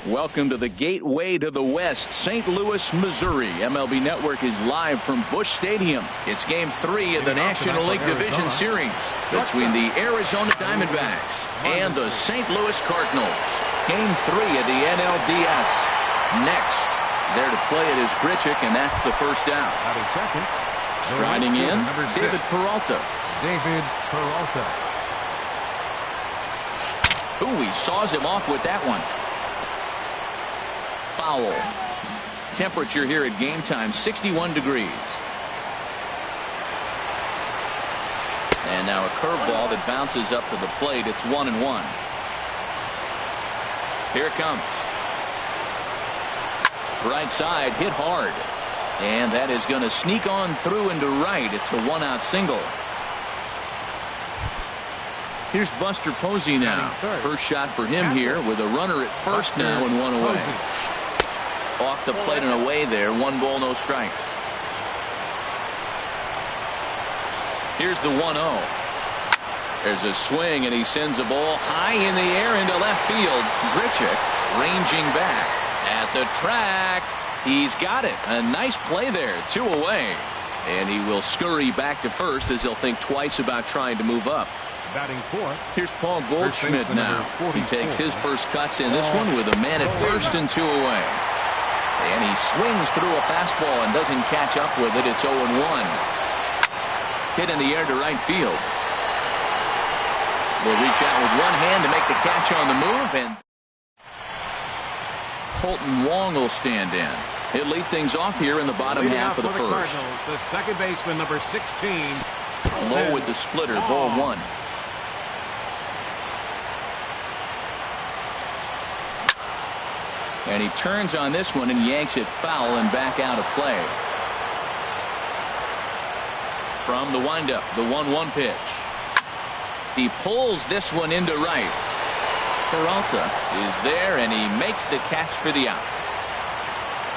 Welcome to the gateway to the West, St. Louis, Missouri. MLB Network is live from Busch Stadium. It's Game 3 of the National League Division Series between the Arizona Diamondbacks and the St. Louis Cardinals. Game 3 of the NLDS. Next, there to play it is Grichuk, and that's the first out. Striding in, David Peralta. Ooh, he saws him off with that one. Foul. Temperature here at game time, 61 degrees. And now a curveball that bounces up to the plate. It's 1-1. Here it comes. Right side, hit hard. And that is going to sneak on through into right. It's a one-out single. Here's Buster Posey now. First shot for him here with a runner at first now and one away. Off the plate and away there. 1 ball, no strikes. Here's the 1-0. There's a swing, and he sends a ball high in the air into left field. Grichuk ranging back at the track. He's got it. A nice play there. 2 away. And he will scurry back to first as he'll think twice about trying to move up. Batting fourth. Here's Paul Goldschmidt now. He takes his first cuts in this one with a man at first and 2 away. And he swings through a fastball and doesn't catch up with it. It's 0-1. Hit in the air to right field. Will reach out with one hand to make the catch on the move, and Colton Wong will stand in. He'll lead things off here in the bottom half of the first. The second baseman, number 16. Low with the splitter, ball 1. And he turns on this one and yanks it foul and back out of play. From the windup, the 1-1 pitch. He pulls this one into right. Peralta is there, and he makes the catch for the out.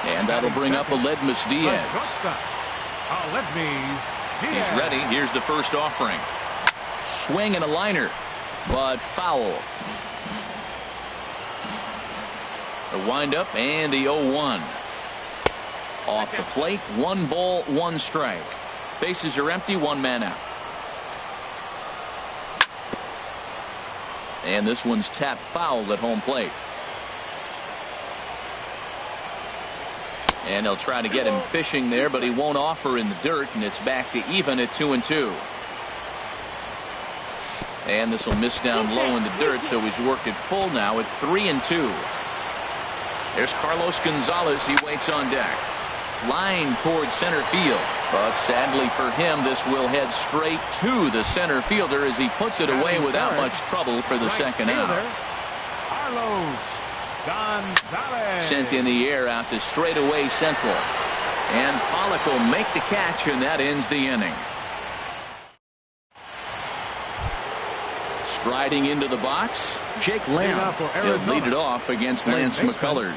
And that'll bring up Aledmus Diaz. He's ready. Here's the first offering. Swing and a liner, but foul. The windup and the 0-1. Off the plate, 1 ball, 1 strike. Bases are empty, 1 man out. And this one's tapped foul at home plate. And they'll try to get him fishing there, but he won't offer in the dirt, and it's back to even at 2-2. And this will miss down low in the dirt, so he's worked it full now at 3-2. There's Carlos Gonzalez. He waits on deck. Line towards center field. But sadly for him, this will head straight to the center fielder as he puts it away without much trouble for the second out. Carlos Gonzalez. Sent in the air out to straightaway central. And Pollock will make the catch, and that ends the inning. Striding into the box, Jake Lamb. He'll lead it off against Lance McCullers.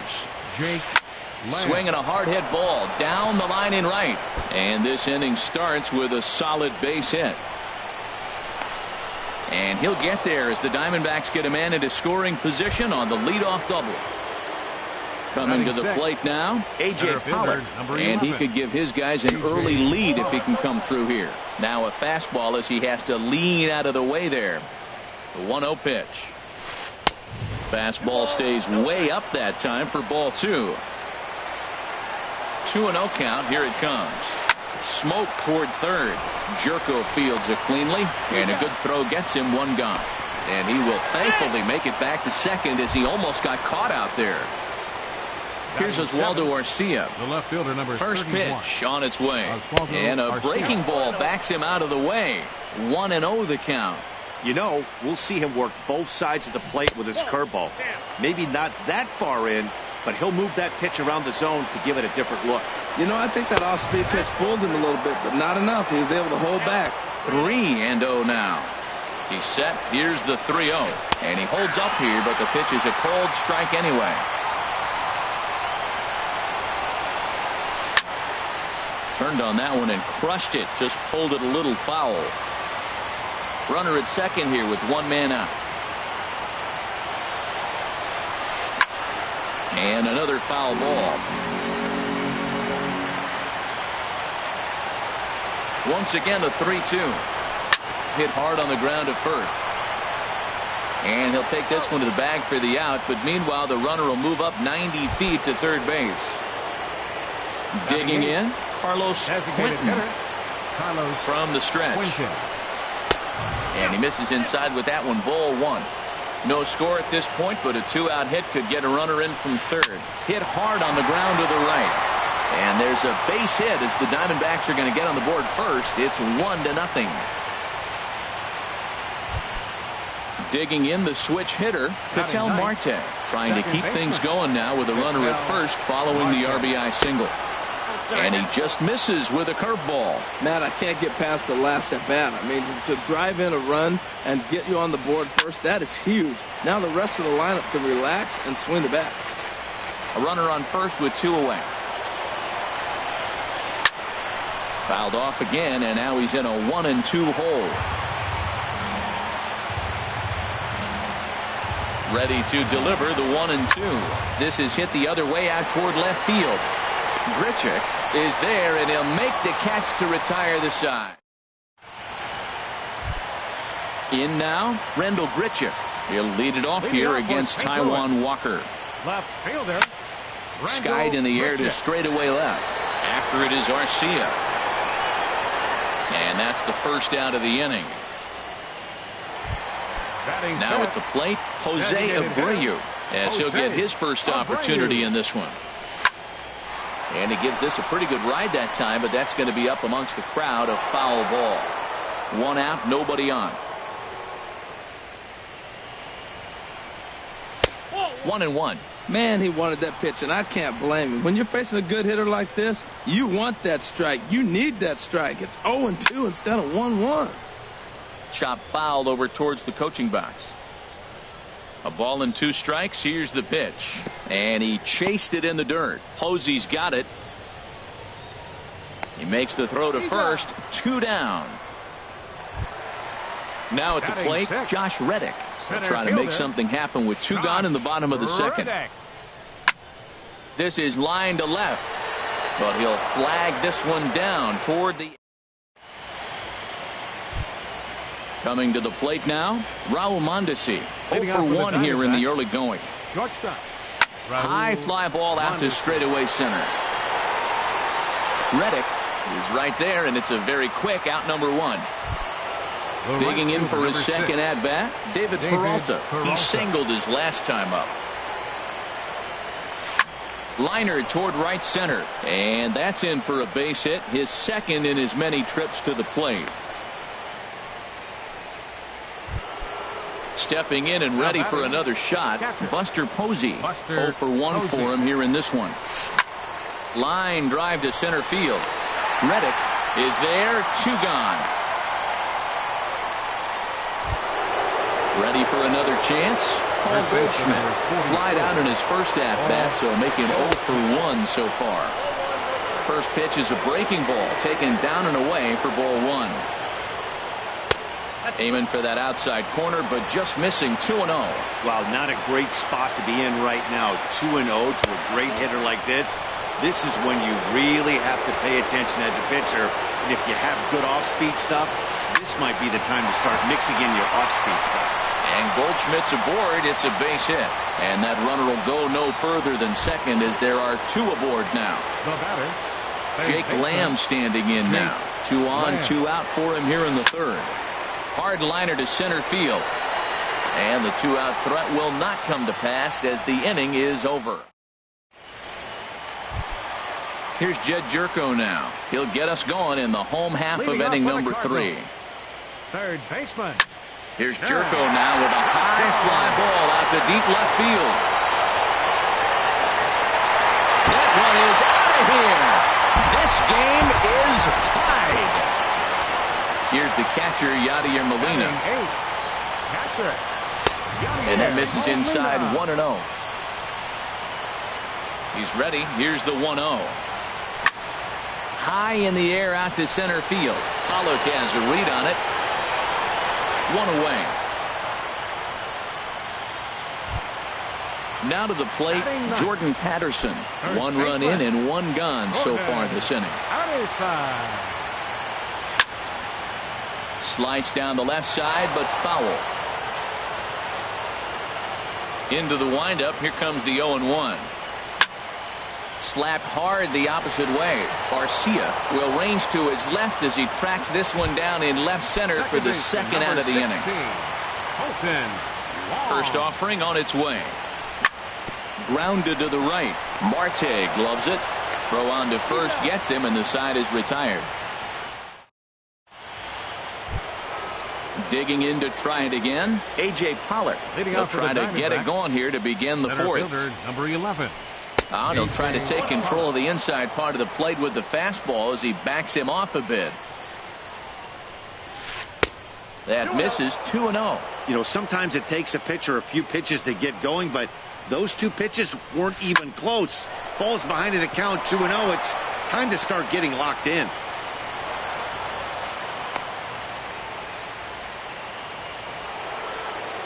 Swinging a hard hit ball down the line in right. And this inning starts with a solid base hit. And he'll get there as the Diamondbacks get a man into scoring position on the leadoff double. Coming to the plate now, A.J. Pollock. And he could give his guys an early lead if he can come through here. Now a fastball as he has to lean out of the way there. The 1-0 pitch. Fastball stays way up that time for ball 2. 2-0 count. Here it comes. Smoke toward third. Jerko fields it cleanly, and a good throw gets him 1 gone. And he will thankfully make it back to second as he almost got caught out there. Here's Oswaldo Arcia. The left fielder, number First 31. pitch on its way. And a breaking ball backs him out of the way. 1-0 the count. You know, we'll see him work both sides of the plate with his curveball. Maybe not that far in, but he'll move that pitch around the zone to give it a different look. You know, I think that off-speed pitch fooled him a little bit, but not enough. He was able to hold back. 3-0 now. He's set. Here's the 3-0. And he holds up here, but the pitch is a cold strike anyway. Turned on that one and crushed it. Just pulled it a little foul. Runner at second here with 1 man out. And another foul ball. Once again, a 3-2. Hit hard on the ground at first. And he'll take this one to the bag for the out. But meanwhile, the runner will move up 90 feet to third base. Digging in, Carlos Quinton from the stretch. And he misses inside with that one. Ball one. No score at this point, but a two-out hit could get a runner in from third. Hit hard on the ground to the right. And there's a base hit as the Diamondbacks are going to get on the board first. It's 1-0. Digging in, the switch hitter, Ketel Marte, trying to keep things going now with a runner at first following the RBI single. And he just misses with a curveball. Matt, I can't get past the last at bat. I mean, to drive in a run and get you on the board first, that is huge. Now the rest of the lineup can relax and swing the bat. A runner on first with two away. Fouled off again, and now he's in a 1-2 hole. Ready to deliver the 1-2. This is hit the other way out toward left field. Grichuk is there, and he'll make the catch to retire the side. In now, Rendell Grichuk. He'll lead it off here against Taijuan Walker. Left fielder. Skied in the air to straightaway left. After it is Arcia. And that's the first out of the inning. Now at the plate, Jose Abreu, as he'll get his first opportunity in this one. And he gives this a pretty good ride that time, but that's going to be up amongst the crowd. A foul ball. One out, nobody on. 1-1. Man, he wanted that pitch, and I can't blame him. When you're facing a good hitter like this, you want that strike. You need that strike. It's 0-2 instead of 1-1. Chop fouled over towards the coaching box. A ball and two strikes. Here's the pitch. And he chased it in the dirt. Posey's got it. He makes the throw to first. Two down. Now at the plate, Josh Reddick. He'll try to make something happen with two gone in the bottom of the second. This is line to left. But he'll flag this one down toward the... Coming to the plate now, Raul Mondesi. 0-for-1 here in the early going. High fly ball out to straightaway center. Reddick is right there, and it's a very quick out number one. Digging in for his second at bat, David Peralta. He singled his last time up. Liner toward right center, and that's in for a base hit, his second in as many trips to the plate. Stepping in and ready for another shot, Buster Posey. 0-for-1 for him here in this one. Line drive to center field. Reddick is there, two gone. Ready for another chance. Paul Goldschmidt flied out in his first at-bat, so making 0-for-1 so far. First pitch is a breaking ball, taken down and away for ball one. Aiming for that outside corner, but just missing. 2-0. Wow, not a great spot to be in right now. 2-0 to a great hitter like this. This is when you really have to pay attention as a pitcher. And if you have good off-speed stuff, this might be the time to start mixing in your off-speed stuff. And Goldschmidt's aboard. It's a base hit. And that runner will go no further than second as there are two aboard now. Jake Lamb standing in now. 2 on, 2 out for him here in the third. Hard liner to center field. And the two-out threat will not come to pass as the inning is over. Here's Jed Jerko now. He'll get us going in the home half of inning number 3. Third baseman. Here's Jerko now with a high fly ball out to deep left field. That one is out of here. This game is tied. Here's the catcher, Yadier Molina. And that misses inside 1-0. He's ready. Here's the 1-0. High in the air out to center field. Pollock has a read on it. One away. Now to the plate, Jordan Patterson. One run in and one gone so far this inning. Slides down the left side, but foul. Into the windup. Here comes the 0-1. Slapped hard the opposite way. Garcia will range to his left as he tracks this one down in left center for the second out of the inning. First offering on its way. Grounded to the right. Marte gloves it. Throw on to first gets him, and the side is retired. Digging in to try it again, A.J. Pollard. They'll try to get it going here to begin the fourth. Number 11. He'll try to take control of the inside part of the plate with the fastball as he backs him off a bit. That misses. 2-0. You know, sometimes it takes a pitcher a few pitches to get going, but those two pitches weren't even close. Falls behind in the count. 2-0. It's time to start getting locked in.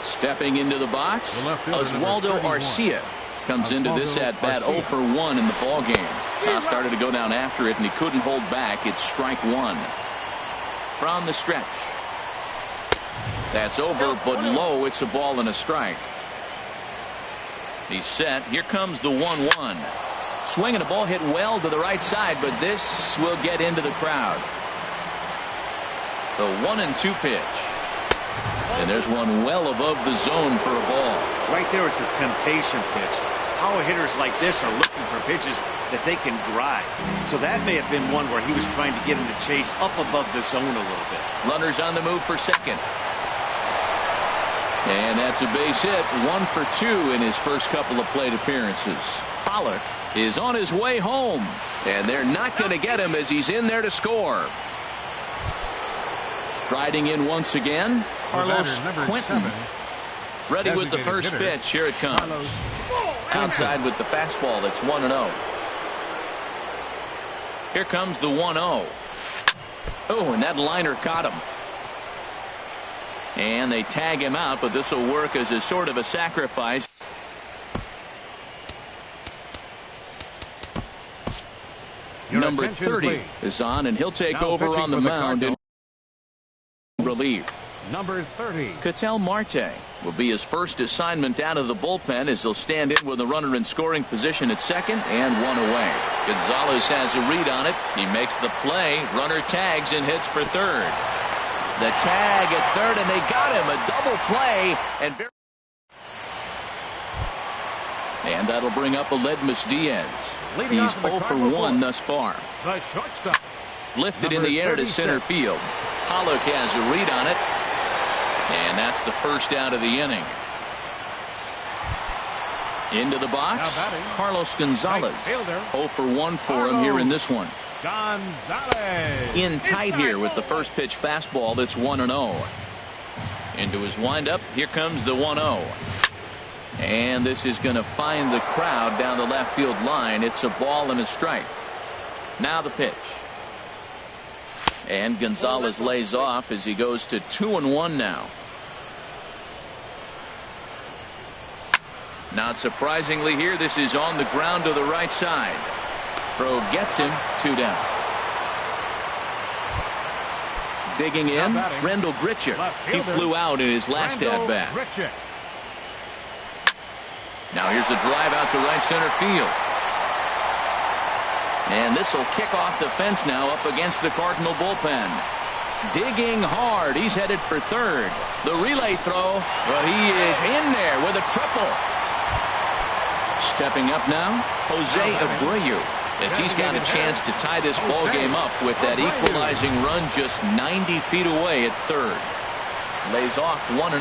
Stepping into the box, Oswaldo Arcia comes into this at bat 0 for 1 in the ball game. Started to go down after it, and he couldn't hold back. It's strike one. From the stretch. That's over, but low. It's a ball and a strike. He's set. Here comes the 1-1. Swinging a ball hit well to the right side, but this will get into the crowd. The 1-2 pitch. And there's one well above the zone for a ball. Right there is a temptation pitch. Power hitters like this are looking for pitches that they can drive. So that may have been one where he was trying to get him to chase up above the zone a little bit. Runners on the move for second. And that's a base hit. 1 for 2 in his first couple of plate appearances. Pollard is on his way home. And they're not going to get him as he's in there to score. Striding in once again, Carlos Quentin. Ready with the first pitch. Here it comes. Outside with the fastball. That's 1-0. Here comes the 1-0. Oh, and that liner caught him. And they tag him out, but this will work as a sort of a sacrifice. Number 30 is on, and he'll take over on the mound in relief. Number 30. Ketel Marte will be his first assignment out of the bullpen as he'll stand in with a runner in scoring position at second and one away. Gonzalez has a read on it. He makes the play. Runner tags and hits for third. The tag at third, and they got him. A double play. And that'll bring up Aledmus Diaz. He's 0 for 1 thus far. The shortstop. Lifted in the air to center field. Pollock has a read on it. And that's the first out of the inning. Into the box, Carlos Gonzalez. 0 for 1 for him here in this one. Gonzalez. In tight here with the first pitch fastball. That's 1-0. Into his windup. Here comes the 1-0. And this is going to find the crowd down the left field line. It's a ball and a strike. Now the pitch. And Gonzalez lays off as he goes to 2-1 now. Not surprisingly here, this is on the ground to the right side. Throw gets him. 2 down. Digging in, Rendell Grichuk. He flew out in his last at-bat. Now here's a drive out to right center field. And this will kick off the fence now up against the Cardinal bullpen. Digging hard. He's headed for third. The relay throw, but he is in there with a triple. Stepping up now, Jose Abreu, as he's got a chance to tie this ball game up with that equalizing run just 90 feet away at third. Lays off 1-0.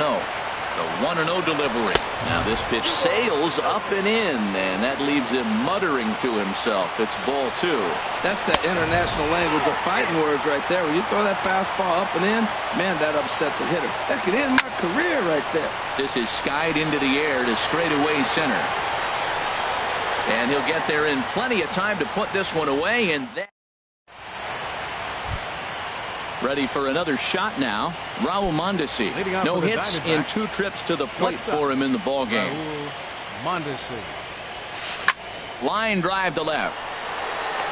The 1-0 delivery. Now this pitch sails up and in, and that leaves him muttering to himself. It's ball 2. That's that international language of fighting words right there. When you throw that fastball up and in, man, that upsets a hitter. That could end my career right there. This is skied into the air to straightaway center. And he'll get there in plenty of time to put this one away, and then ready for another shot now. Raul Mondesi. No hits in 2 trips to the plate for him in the ball game. Mondesi. Line drive to left.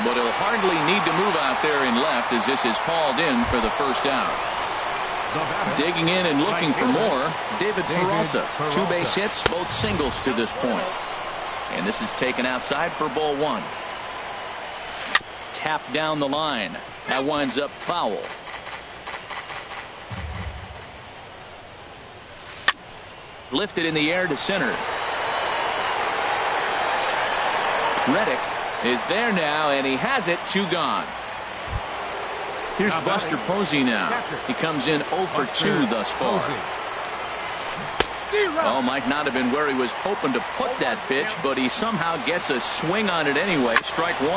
But he'll hardly need to move out there in left as this is called in for the first out. Digging in and looking for more, David Peralta. 2 base hits, both singles to this point. And this is taken outside for ball 1. Tap down the line. That winds up foul. Lifted in the air to center. Reddick is there now, and he has it. 2 gone. Here's Buster Posey now. He comes in 0 for 2 thus far. Oh, might not have been where he was hoping to put that pitch, but he somehow gets a swing on it anyway. Strike 1.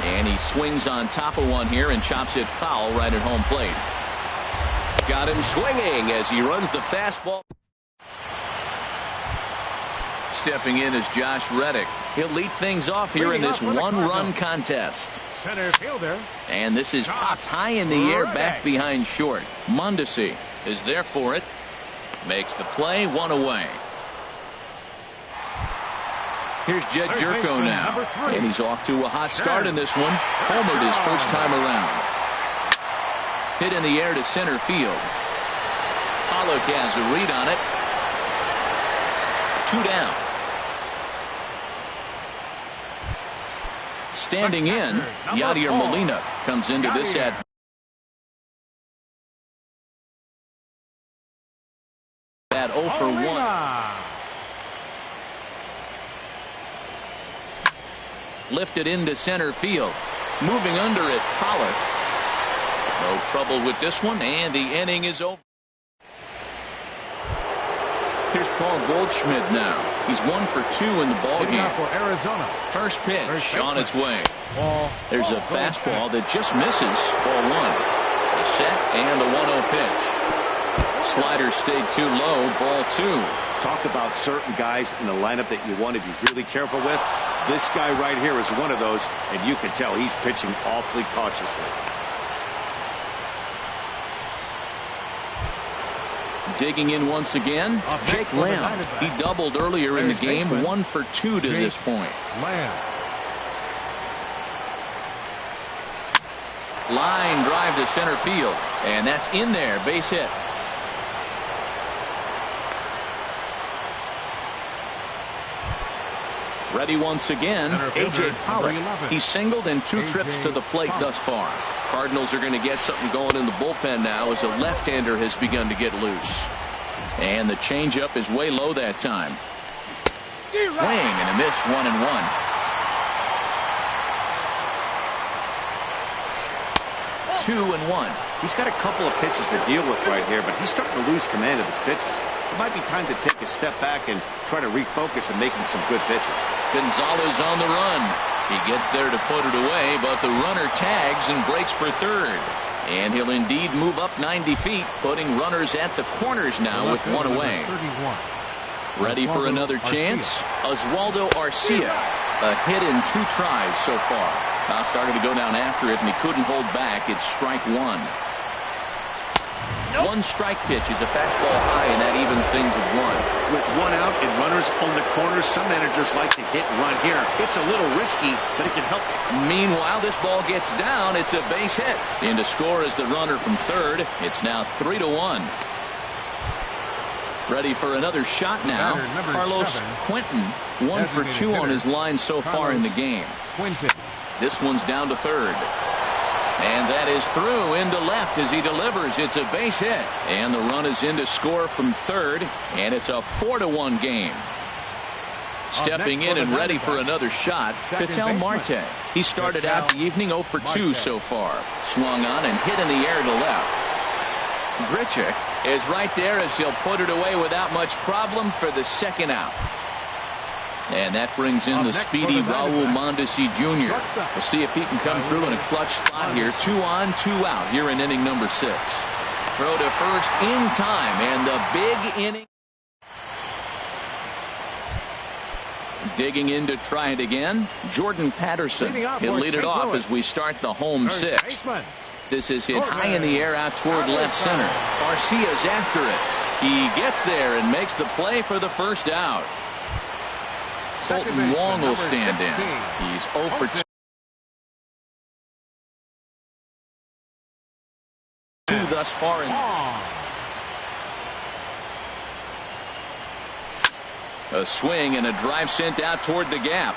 And he swings on top of one here and chops it foul right at home plate. Got him swinging as he runs the fastball. Stepping in is Josh Reddick. He'll lead things off here in this 1-run contest. Center fielder. And this is popped high in the air back behind short. Mondesi is there for it. Makes the play. 1 away. Here's Jed Jerko now. And he's off to a hot start in this one. Homered his first time around. Hit in the air to center field. Pollock has a read on it. 2 down. Standing in, Yadier Molina comes into this at bat 0 for 1. Lifted into center field. Moving under it, Pollock. No trouble with this one, and the inning is over. Here's Paul Goldschmidt now. He's 1 for 2 in the ballgame. For Arizona. First pitch on its way. There's a fastball that just misses. Ball 1. The set and the 1-0 pitch. Slider stayed too low. Ball 2. Talk about certain guys in the lineup that you want to be really careful with. This guy right here is one of those, and you can tell he's pitching awfully cautiously. Digging in once again, Jake Lamb. He doubled earlier in the game. 1 for 2 to this point. Line drive to center field, and that's in there. Base hit. Ready once again, A.J. Pollock. He's singled in 2 trips to the plate thus far. Cardinals are going to get something going in the bullpen now as a left-hander has begun to get loose. And the changeup is way low that time. Swing and a miss. 1-1. Two and 1. He's got a couple of pitches to deal with right here, but he's starting to lose command of his pitches. It might be time to take a step back and try to refocus on making some good pitches. Gonzalez on the run. He gets there to put it away, but the runner tags and breaks for third. And he'll indeed move up 90 feet, putting runners at the corners now with 1 away. Ready for another chance? Oswaldo Arcia. A hit in 2 tries so far. Now started to go down after it, and he couldn't hold back. It's strike 1. One strike pitch is a fastball high, and that evens things at 1. With 1 out and runners on the corners, some managers like to hit and run here. It's a little risky, but it can help. Meanwhile, this ball gets down. It's a base hit. In to score is the runner from third. It's now 3-1. Ready for another shot now. Carlos Quentin, 1 for 2 on his line so far in the game. This one's down to third. And that is through into left as he delivers. It's a base hit. And the run is in to score from third. And it's a 4-1 game. Stepping in and ready for another shot, Ketel Marte. He started out the evening 0 for 2 so far. Swung on and hit in the air to left. Grichuk is right there as he'll put it away without much problem for the second out. And that brings in the speedy Raul Mondesi Jr. We'll see if he can come through in a clutch spot here. 2 on, 2 out here in inning number 6. Throw to first in time, and the big inning. Digging in to try it again, Jordan Patterson. He'll lead it off as we start the home 6th. This is hit high in the air out toward left center. Arcia's after it. He gets there and makes the play for the first out. Colton Wong will stand in. He's 0 for 2 thus far. A swing and a drive sent out toward the gap.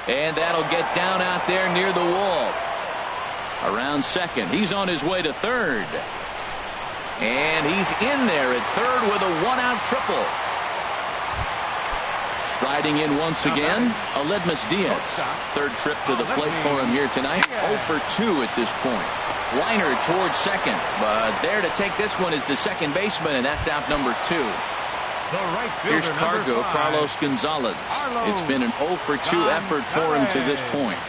And that'll get down out there near the wall. Around second. He's on his way to third. And he's in there at third with a one-out triple. Striding in once again, Aledmus Diaz. Third trip to the plate for him here tonight. 0 for 2 at this point. Liner towards second. But there to take this one is the second baseman, and that's out number 2. Here's Cargo, Carlos Gonzalez. It's been an 0 for 2 effort for him to this point.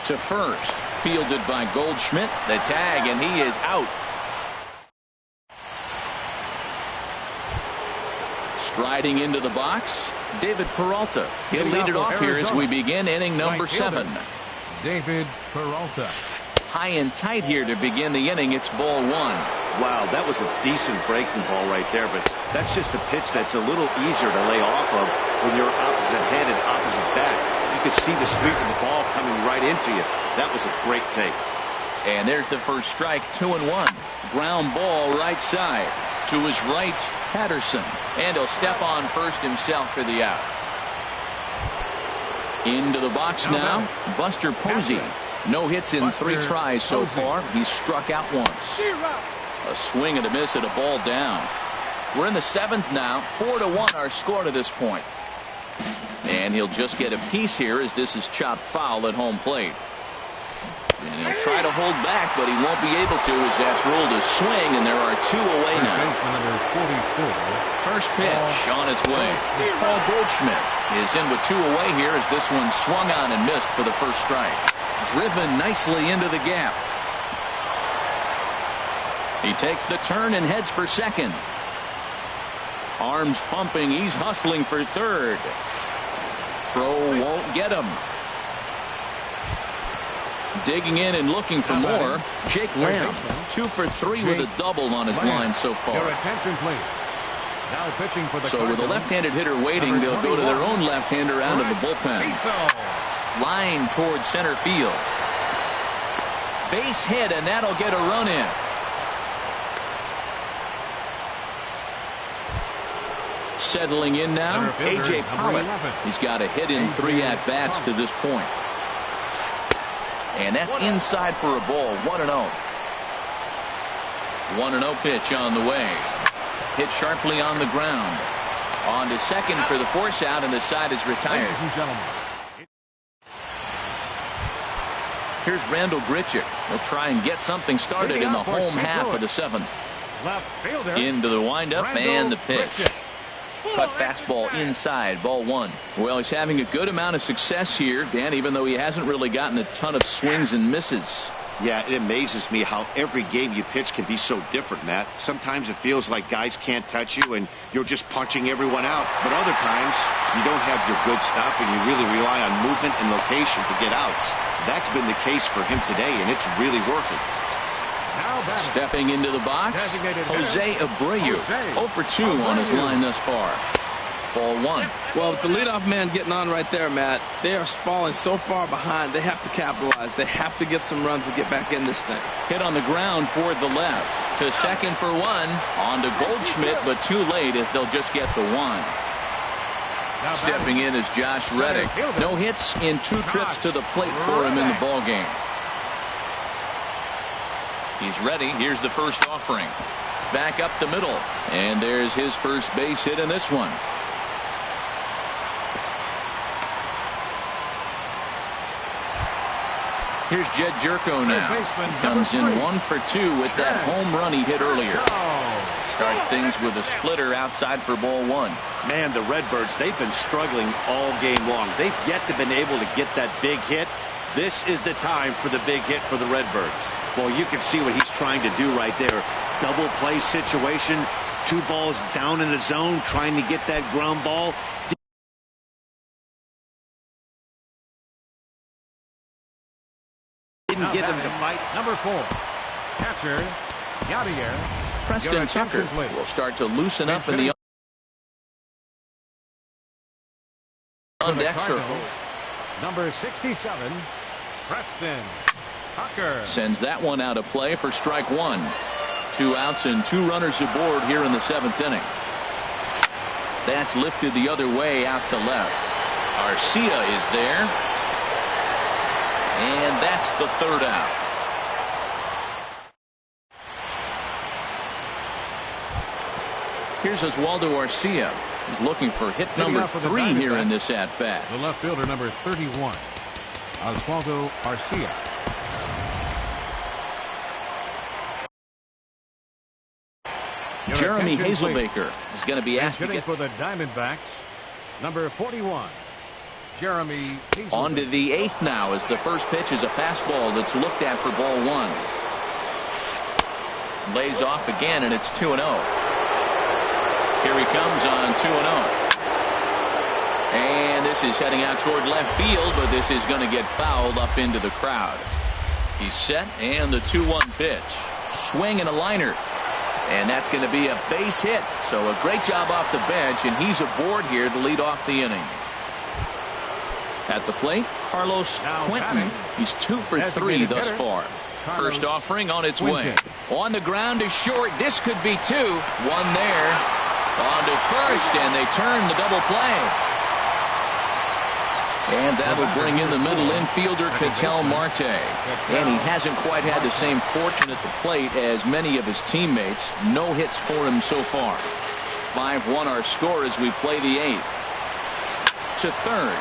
To first, fielded by Goldschmidt. The tag, and he is out. Striding into the box, David Peralta. He'll lead it off here as we begin inning number 7. David Peralta. High and tight here to begin the inning. It's ball 1. Wow, that was a decent breaking ball right there, but that's just a pitch that's a little easier to lay off of when you're opposite head and opposite bat. You could see the sweep of the ball coming right into you. That was a great take. And there's the first strike, 2-1. Ground ball right side. To his right, Patterson. And he'll step on first himself for the out. Into the box now, Buster Posey. No hits in 3 tries so far. He's struck out once. A swing and a miss and a ball down. We're in the 7th now. 4-1 our score to this point. And he'll just get a piece here as this is chopped foul at home plate. And he'll try to hold back, but he won't be able to as that's ruled a swing, and there are 2 away now. First pitch on its way. Paul Goldschmidt is in with 2 away here as this one swung on and missed for the first strike. Driven nicely into the gap. He takes the turn and heads for second. Arms pumping. He's hustling for third. Throw won't get him. Digging in and looking for more. Jake Lamb, 2 for 3 with a double on his line so far. Your attention, please. Now pitching for the so with a left-handed hitter waiting, they'll go to their own left-hander out of the bullpen. Line towards center field. Base hit, and that'll get a run in. Settling in now, A.J. Pollock. He's got a hit in 3 at-bats to this point. And that's inside for a ball. 1-0. 1-0 pitch on the way. Hit sharply on the ground. On to second for the force out, and the side is retired. Ladies and gentlemen. Here's Randall Grichuk. He'll try and get something started in the home half of the 7th. Left fielder. Into the windup and the pitch. Cut fastball inside, ball 1. Well, he's having a good amount of success here, Dan, even though he hasn't really gotten a ton of swings and misses. Yeah, it amazes me how every game you pitch can be so different, Matt. Sometimes it feels like guys can't touch you and you're just punching everyone out. But other times, you don't have your good stuff and you really rely on movement and location to get outs. That's been the case for him today, and it's really working. Stepping into the box, Jose Abreu. 0 for 2 on his line thus far. Ball 1. Well, with the leadoff man getting on right there, Matt, they are falling so far behind. They have to capitalize. They have to get some runs to get back in this thing. Hit on the ground toward the left. To second for 1. On to Goldschmidt, but too late as they'll just get the 1. Stepping in is Josh Reddick. No hits in 2 trips to the plate for him in the ball game. He's ready. Here's the first offering. Back up the middle. And there's his first base hit in this one. Here's Jed Jerko now. Comes in 1 for 2 with that home run he hit earlier. Start things with a splitter outside for ball 1. Man, the Redbirds, they've been struggling all game long. They've yet to been able to get that big hit. This is the time for the big hit for the Redbirds. Well, you can see what he's trying to do right there. Double play situation. 2 balls down in the zone, trying to get that ground ball. Didn't get him to fight. Number 4, catcher Yadier. Preston Tucker will start to loosen up in the for the extra. Cardinals, number 67, Preston Tucker. Sends that one out of play for strike one. 2 outs and 2 runners aboard here in the 7th inning. That's lifted the other way out to left. Arcia is there. And that's the 3rd out. Here's Oswaldo Arcia. He's looking for hit number 3 here in this at-bat. The left fielder, number 31, Oswaldo Arcia. Jeremy Hazelbaker is going to be asked to get for the Diamondbacks, number 41, Jeremy Hazelbaker. On to the 8th now as the first pitch is a fastball that's looked at for ball 1. Lays off again, and it's 2-0. Here he comes on 2-0. And this is heading out toward left field, but this is going to get fouled up into the crowd. He's set, and the 2-1 pitch. Swing and a liner. And that's going to be a base hit. So a great job off the bench, and he's aboard here to lead off the inning. At the plate, Carlos Quentin. He's 2 for 3 thus far. First offering on its way. On the ground to short. This could be 2. 1 there. On to first, and they turn the double play. And that'll bring in the middle infielder, Ketel Marte. And he hasn't quite had the same fortune at the plate as many of his teammates. No hits for him so far. 5-1 our score as we play the 8th. To third.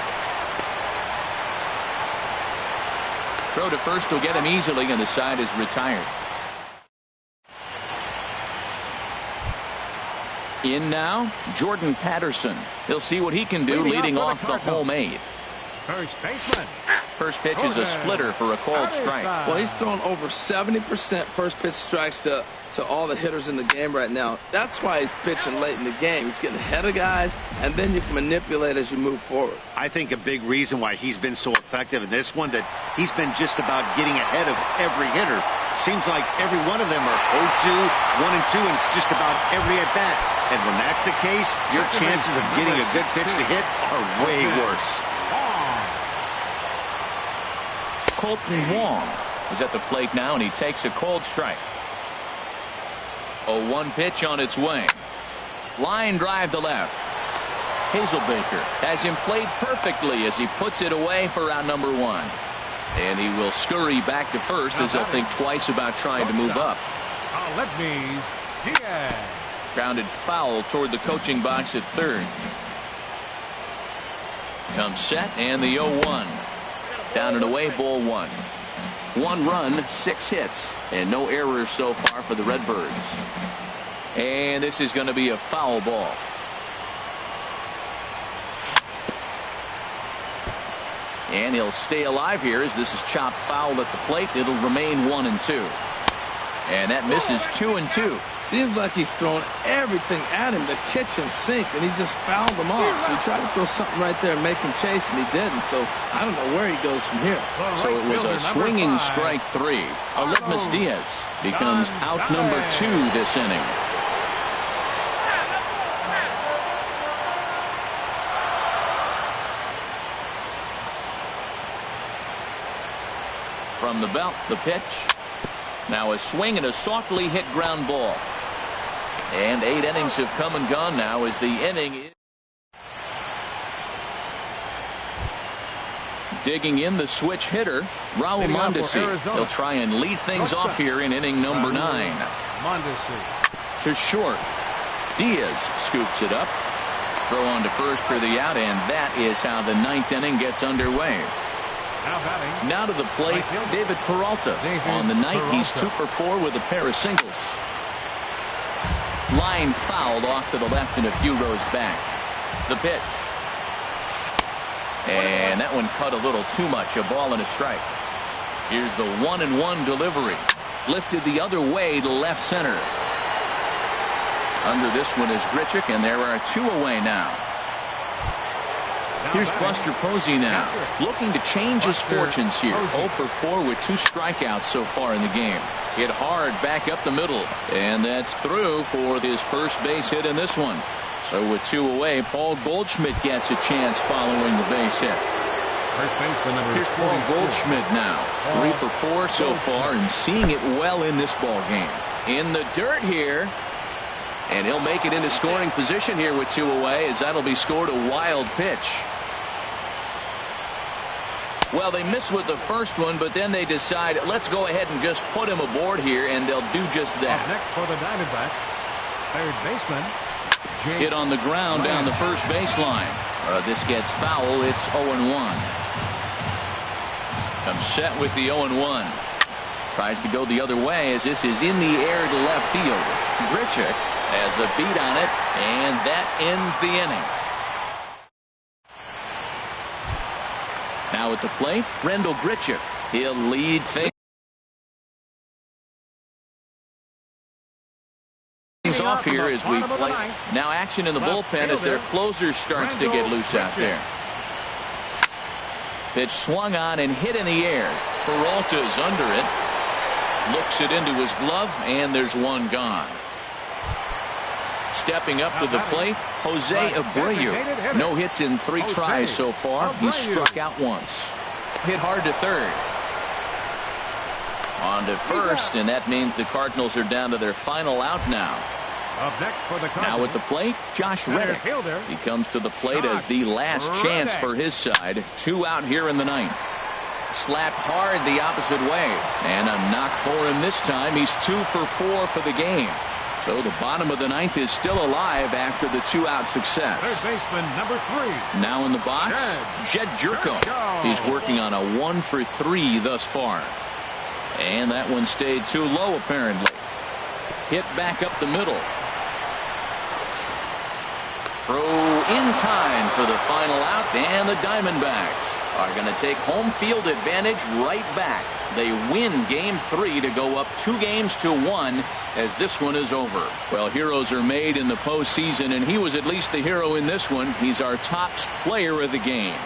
Throw to first will get him easily, and the side is retired. In now, Jordan Patterson. He'll see what he can do leading off the home 8th. First baseman. First pitch is a splitter for a called strike. Well, he's thrown over 70% first pitch strikes to all the hitters in the game right now. That's why he's pitching late in the game. He's getting ahead of guys, and then you can manipulate as you move forward. I think a big reason why he's been so effective in this one, that he's been just about getting ahead of every hitter. Seems like every one of them are 0-2, 1-2, and it's just about every at-bat. And when that's the case, your chances of getting a good pitch to hit are way worse. Colton Wong is at the plate now, and he takes a called strike. 0-1 pitch on its way. Line drive to left. Hazelbaker has him played perfectly as he puts it away for out number 1. And he will scurry back to first as he'll think twice about trying to move up. Grounded foul toward the coaching box at third. Comes set, and the 0-1. Down and away, ball 1. 1 run, 6 hits, and no errors so far for the Redbirds. And this is going to be a foul ball. And he'll stay alive here as this is chopped foul at the plate. It'll remain 1-2. And that misses 2-2. Seems like he's thrown everything at him, the kitchen sink, and he just fouled them off. So he tried to throw something right there and make him chase, and he didn't. So I don't know where he goes from here. So it was a swinging strike 3. Aledmus Diaz becomes out number 2 this inning. From the belt, the pitch. Now a swing and a softly hit ground ball. And 8 innings have come and gone now as the inning is. Digging in the switch hitter, Raul Mondesi. He'll try and lead things off here in inning number 9. To short. Diaz scoops it up. Throw on to first for the out, and that is how the 9th inning gets underway. Now to the plate, David Peralta. On the night, he's 2 for 4 with a pair of singles. Line fouled off to the left and a few rows back. The pitch. And that one cut a little too much. A ball and a strike. Here's the 1-1 delivery. Lifted the other way to left center. Under this one is Grichuk, and there are 2 away now. Here's Buster Posey now, looking to change his fortunes here. 0 for 4 with 2 strikeouts so far in the game. Hit hard back up the middle, and that's through for his first base hit in this one. So with 2 away, Paul Goldschmidt gets a chance following the base hit. First baseman number Here's Paul Goldschmidt now. 3 for 4 so far and seeing it well in this ball game. In the dirt here. And he'll make it into scoring position here with 2 away, as that'll be scored a wild pitch. Well, they missed with the first one, but then they decide, let's go ahead and just put him aboard here, and they'll do just that. Up next for the Diamondbacks, third baseman. Hit on the ground down the first baseline. This gets foul. It's 0-1. Comes set with the 0-1. Tries to go the other way as this is in the air to left field. Grichuk has a beat on it, and that ends the inning. Now at the plate, Rendell Grichuk. He'll lead things off here as we play. Now action in the bullpen as their closer starts to get loose out there. Pitch swung on and hit in the air. Peralta's under it. Looks it into his glove, and there's one gone. Stepping up to the plate, Jose Abreu. No hits in 3 tries so far. He's struck out once. Hit hard to third. On to first, and that means the Cardinals are down to their final out now. Up next for the Cardinals, now at the plate, Josh Reddick. He comes to the plate as the last chance for his side. 2 out here in the 9th. Slapped hard the opposite way, and a knock for him this time. He's 2 for 4 for the game. So the bottom of the 9th is still alive after the 2-out success. Third baseman number 3. Now in the box, Jed Jerko. He's working on a 1 for 3 thus far. And that one stayed too low apparently. Hit back up the middle. Throw in time for the final out, and the Diamondbacks are going to take home field advantage right back. They win game 3 to go up 2-1 as this one is over. Well, heroes are made in the postseason, and he was at least the hero in this one. He's our top player of the game.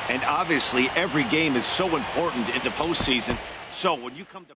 And obviously every game is so important in the postseason. So when you come to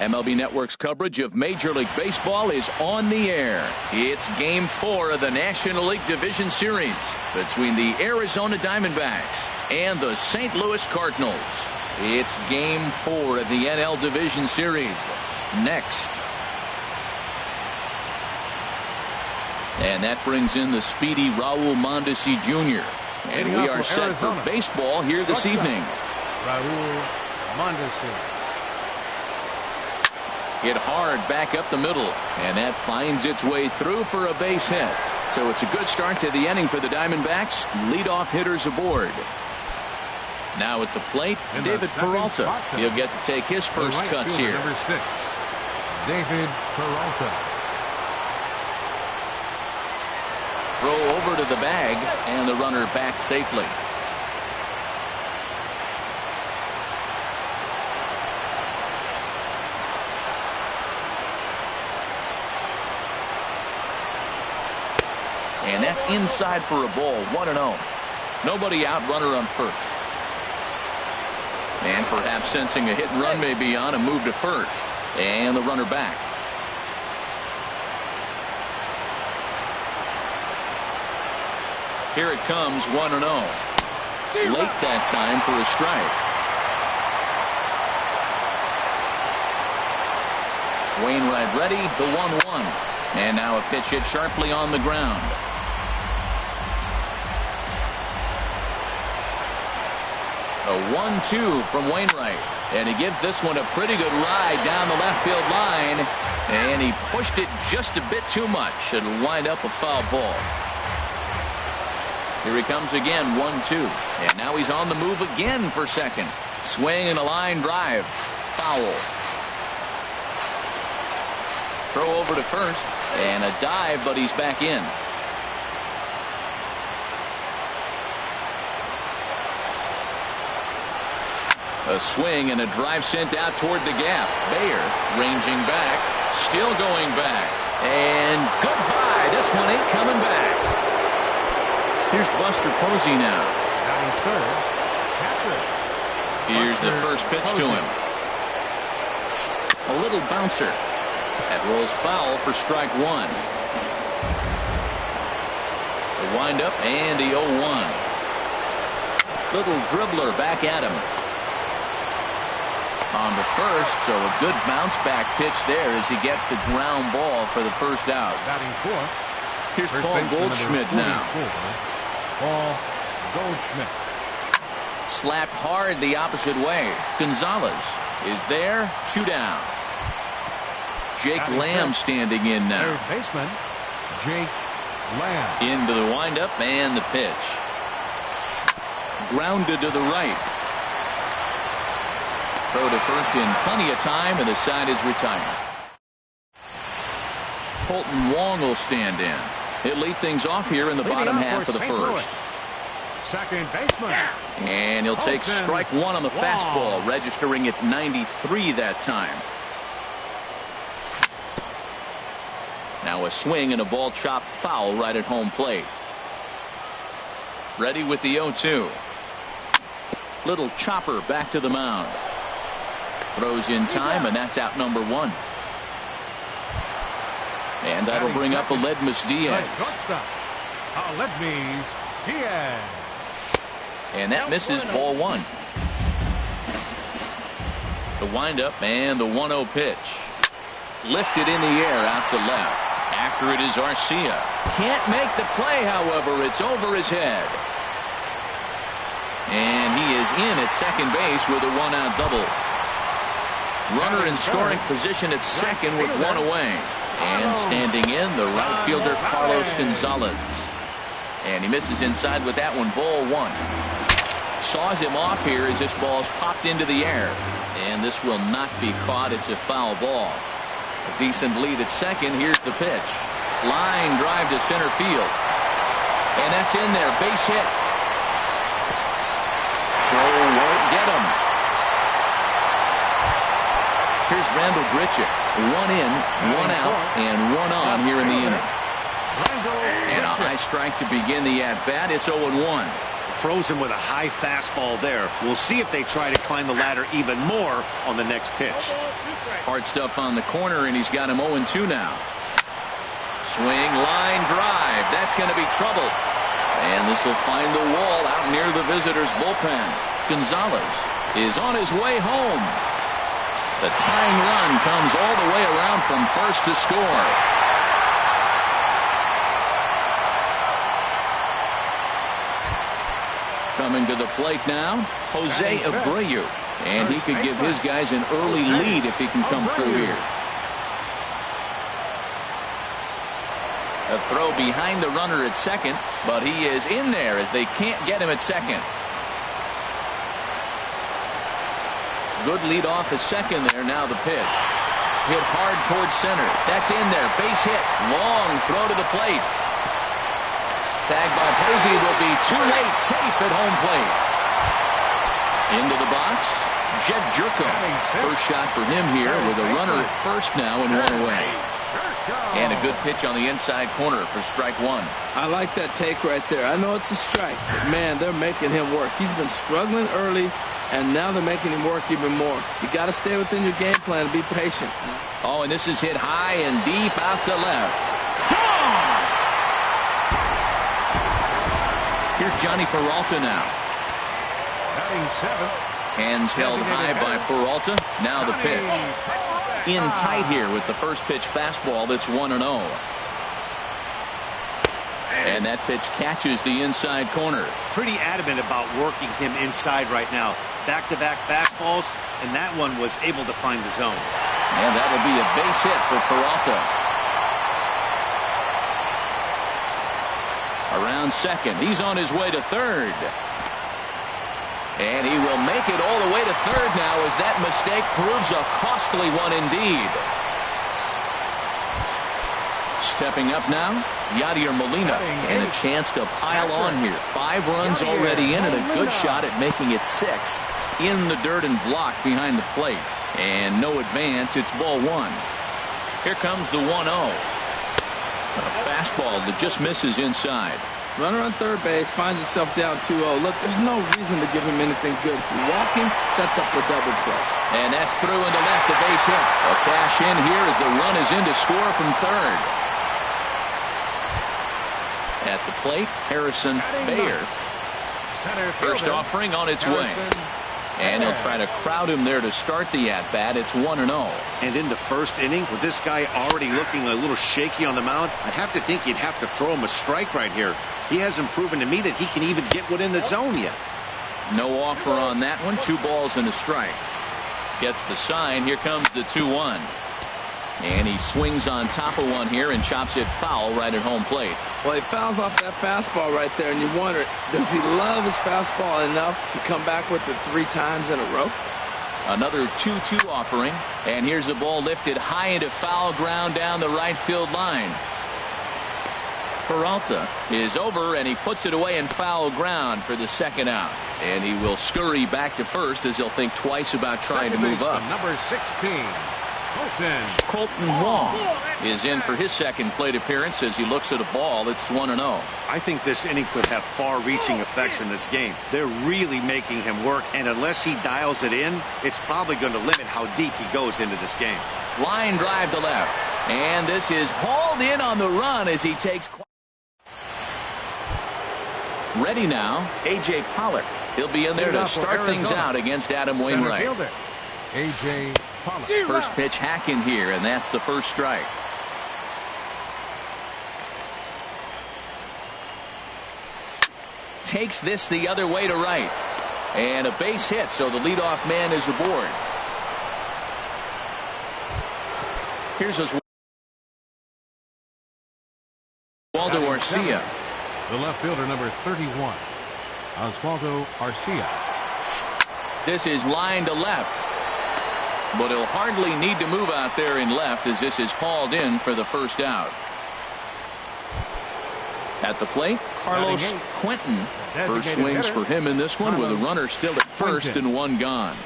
MLB Network's coverage of Major League Baseball is on the air. It's Game 4 of the National League Division Series between the Arizona Diamondbacks and the St. Louis Cardinals. It's Game 4 of the NL Division Series. Next. And that brings in the speedy Raul Mondesi Jr. And we are set for baseball here this evening. Raul Mondesi. Hit hard back up the middle, and that finds its way through for a base hit. So it's a good start to the inning for the Diamondbacks. Leadoff hitters aboard. Now at the plate, David Peralta. He'll get to take his first cuts here. Number 6, David Peralta. Throw over to the bag, and the runner back safely. And that's inside for a ball, 1-0. Nobody out, runner on first. And perhaps sensing a hit and run may be on, a move to first. And the runner back. Here it comes, 1-0. Late that time for a strike. Wainwright ready, the 1-1. And now a pitch hit sharply on the ground. A 1-2 from Wainwright. And he gives this one a pretty good ride down the left field line. And he pushed it just a bit too much. It'll wind up a foul ball. Here he comes again, 1-2. And now he's on the move again for second. Swing and a line drive. Foul. Throw over to first. And a dive, but he's back in. A swing and a drive sent out toward the gap. Bayer ranging back, still going back, and goodbye. This one ain't coming back. Here's Buster Posey now. Down third, Patrick. Here's the first pitch to him. A little bouncer. That rolls foul for strike one. The windup and the 0-1. Little dribbler back at him. On the first, so a good bounce back pitch there as he gets the ground ball for the first out. Batting fourth. Here's Paul Goldschmidt now. Paul Goldschmidt. Slapped hard the opposite way. Gonzalez is there. 2 down. Jake Lamb standing in now. Third baseman, Jake Lamb. Into the windup and the pitch. Grounded to the right. Throw to first in plenty of time, and the side is retired. Colton Wong will stand in. He'll lead things off here in the bottom half of the first. Second baseman. And he'll take strike one on the fastball, registering at 93 that time. Now a swing and a ball chopped foul right at home plate. Ready with the 0-2. Little chopper back to the mound. Throws in time, and that's out number 1. And that'll bring up Aledmus Diaz. Aledmus Diaz. And that misses, ball 1. The windup and the 1-0 pitch. Lifted in the air out to left. After it is Arcia. Can't make the play, however. It's over his head. And he is in at second base with a 1-out double. Runner in scoring position at second with 1 away. And standing in, the right fielder Carlos Gonzalez. And he misses inside with that one, ball 1. Saws him off here as this ball's popped into the air. And this will not be caught. It's a foul ball. A decent lead at second. Here's the pitch. Line drive to center field. And that's in there. Base hit. Throw won't get him. Here's Randall Grichuk. 1 in, 1 out, and 1 on here in the inning. And a high strike to begin the at-bat. It's 0-1. froze him with a high fastball there. We'll see if they try to climb the ladder even more on the next pitch. Hard stuff on the corner, and he's got him 0-2 now. Swing, line drive. That's going to be trouble. And this will find the wall out near the visitors' bullpen. Gonzalez is on his way home. The tying run comes all the way around from first to score. Coming to the plate now, Jose Abreu. And he could give his guys an early lead if he can come through here. A throw behind the runner at second, but he is in there as they can't get him at second. Good lead off at second there. Now the pitch. Hit hard towards center. That's in there. Base hit. Long throw to the plate. Tagged by Posey will be too late. Safe at home plate. Into the box. Jed Jerko. First shot for him here with a runner at first now and one away. And a good pitch on the inside corner for strike one. I like that take right there. I know it's a strike, but man, they're making him work. He's been struggling early, and now they're making him work even more. You got to stay within your game plan and be patient. Oh, and this is hit high and deep out to left. Gone! Here's Johnny Peralta now. Batting seventh. Hands held high by Peralta. Now the pitch. In tight here with the first pitch fastball that's 1-0. And that pitch catches the inside corner. Pretty adamant about working him inside right now. Back-to-back fastballs, and that one was able to find the zone. And that'll be a base hit for Peralta. Around second. He's on his way to third. And he will make it all the way to third now as that mistake proves a costly one indeed. Stepping up now, Yadier Molina, and a chance to pile on here. 5 runs already in and a good shot at making it 6. In the dirt and blocked behind the plate. And no advance, it's ball 1. Here comes the 1-0. A fastball that just misses inside. Runner on third base finds himself down 2-0. Look, there's no reason to give him anything good. Walking sets up the double play. And that's through into left, a base hit. A cash in here as the run is in to score from third. At the plate, Harrison Bayer. First offering on its way. And he'll try to crowd him there to start the at-bat. It's 1-0. And in the first inning, with this guy already looking a little shaky on the mound, I'd have to think you'd have to throw him a strike right here. He hasn't proven to me that he can even get within the zone yet. No offer on that one. 2 balls and a strike. Gets the sign. Here comes the 2-1. And he swings on top of one here and chops it foul right at home plate. Well, he fouls off that fastball right there, and you wonder, does he love his fastball enough to come back with it 3 times in a row? Another 2-2 offering, and here's the ball lifted high into foul ground down the right field line. Peralta is over, and he puts it away in foul ground for the second out. And he will scurry back to first as he'll think twice about trying to move up. Number 16. Colton Wong is in for his second plate appearance as he looks at a ball that's 1-0. I think this inning could have far-reaching effects in this game. They're really making him work, and unless he dials it in, it's probably going to limit how deep he goes into this game. Line drive to left, and this is hauled in on the run as he takes. Ready now, A.J. Pollock. He'll be in there to start things out against Adam Wainwright. A.J. Pollock. First pitch hack in here, and that's the first strike. Takes this the other way to right. And a base hit, so the leadoff man is aboard. Here's Oswaldo Arcia. The left fielder, number 31, Oswaldo Arcia. This is line to left. But he'll hardly need to move out there in left as this is hauled in for the first out. At the plate, Carlos Quentin. First swings for him in this one with a runner still at first and 1 gone.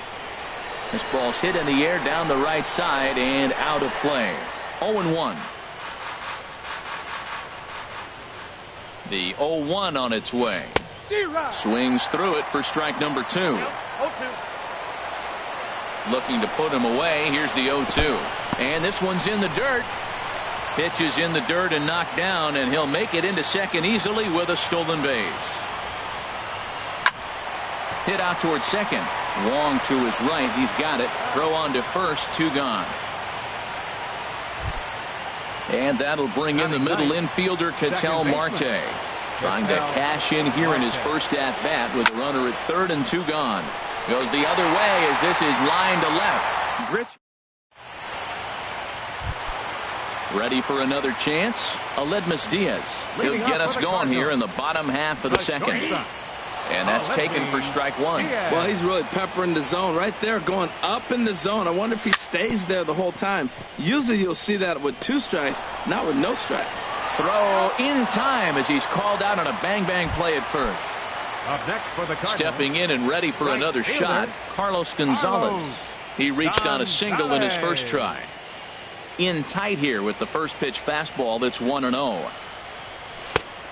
This ball's hit in the air down the right side and out of play. 0-1. The 0-1 on its way. Swings through it for strike number 2. Looking to put him away. Here's the 0-2. And this one's in the dirt. Pitch is in the dirt and knocked down, and he'll make it into second easily with a stolen base. Hit out towards second. Wong to his right. He's got it. Throw on to first. 2 gone. And that'll bring in the middle infielder, Ketel Marte. Trying to cash in here in his first at-bat with a runner at third and 2 gone. Goes the other way as this is lined to left. Grich. Ready for another chance. Aledmus Diaz. He'll get us going here in the bottom half of the second. And that's taken for strike 1. Well, he's really peppering the zone right there, going up in the zone. I wonder if he stays there the whole time. Usually you'll see that with 2 strikes, not with no strikes. Throw in time as he's called out on a bang-bang play at first. Up next for the Cardinals. Stepping in and ready for another shot, Carlos Gonzalez. He reached on a single in his first try. In tight here with the first pitch fastball that's 1-0.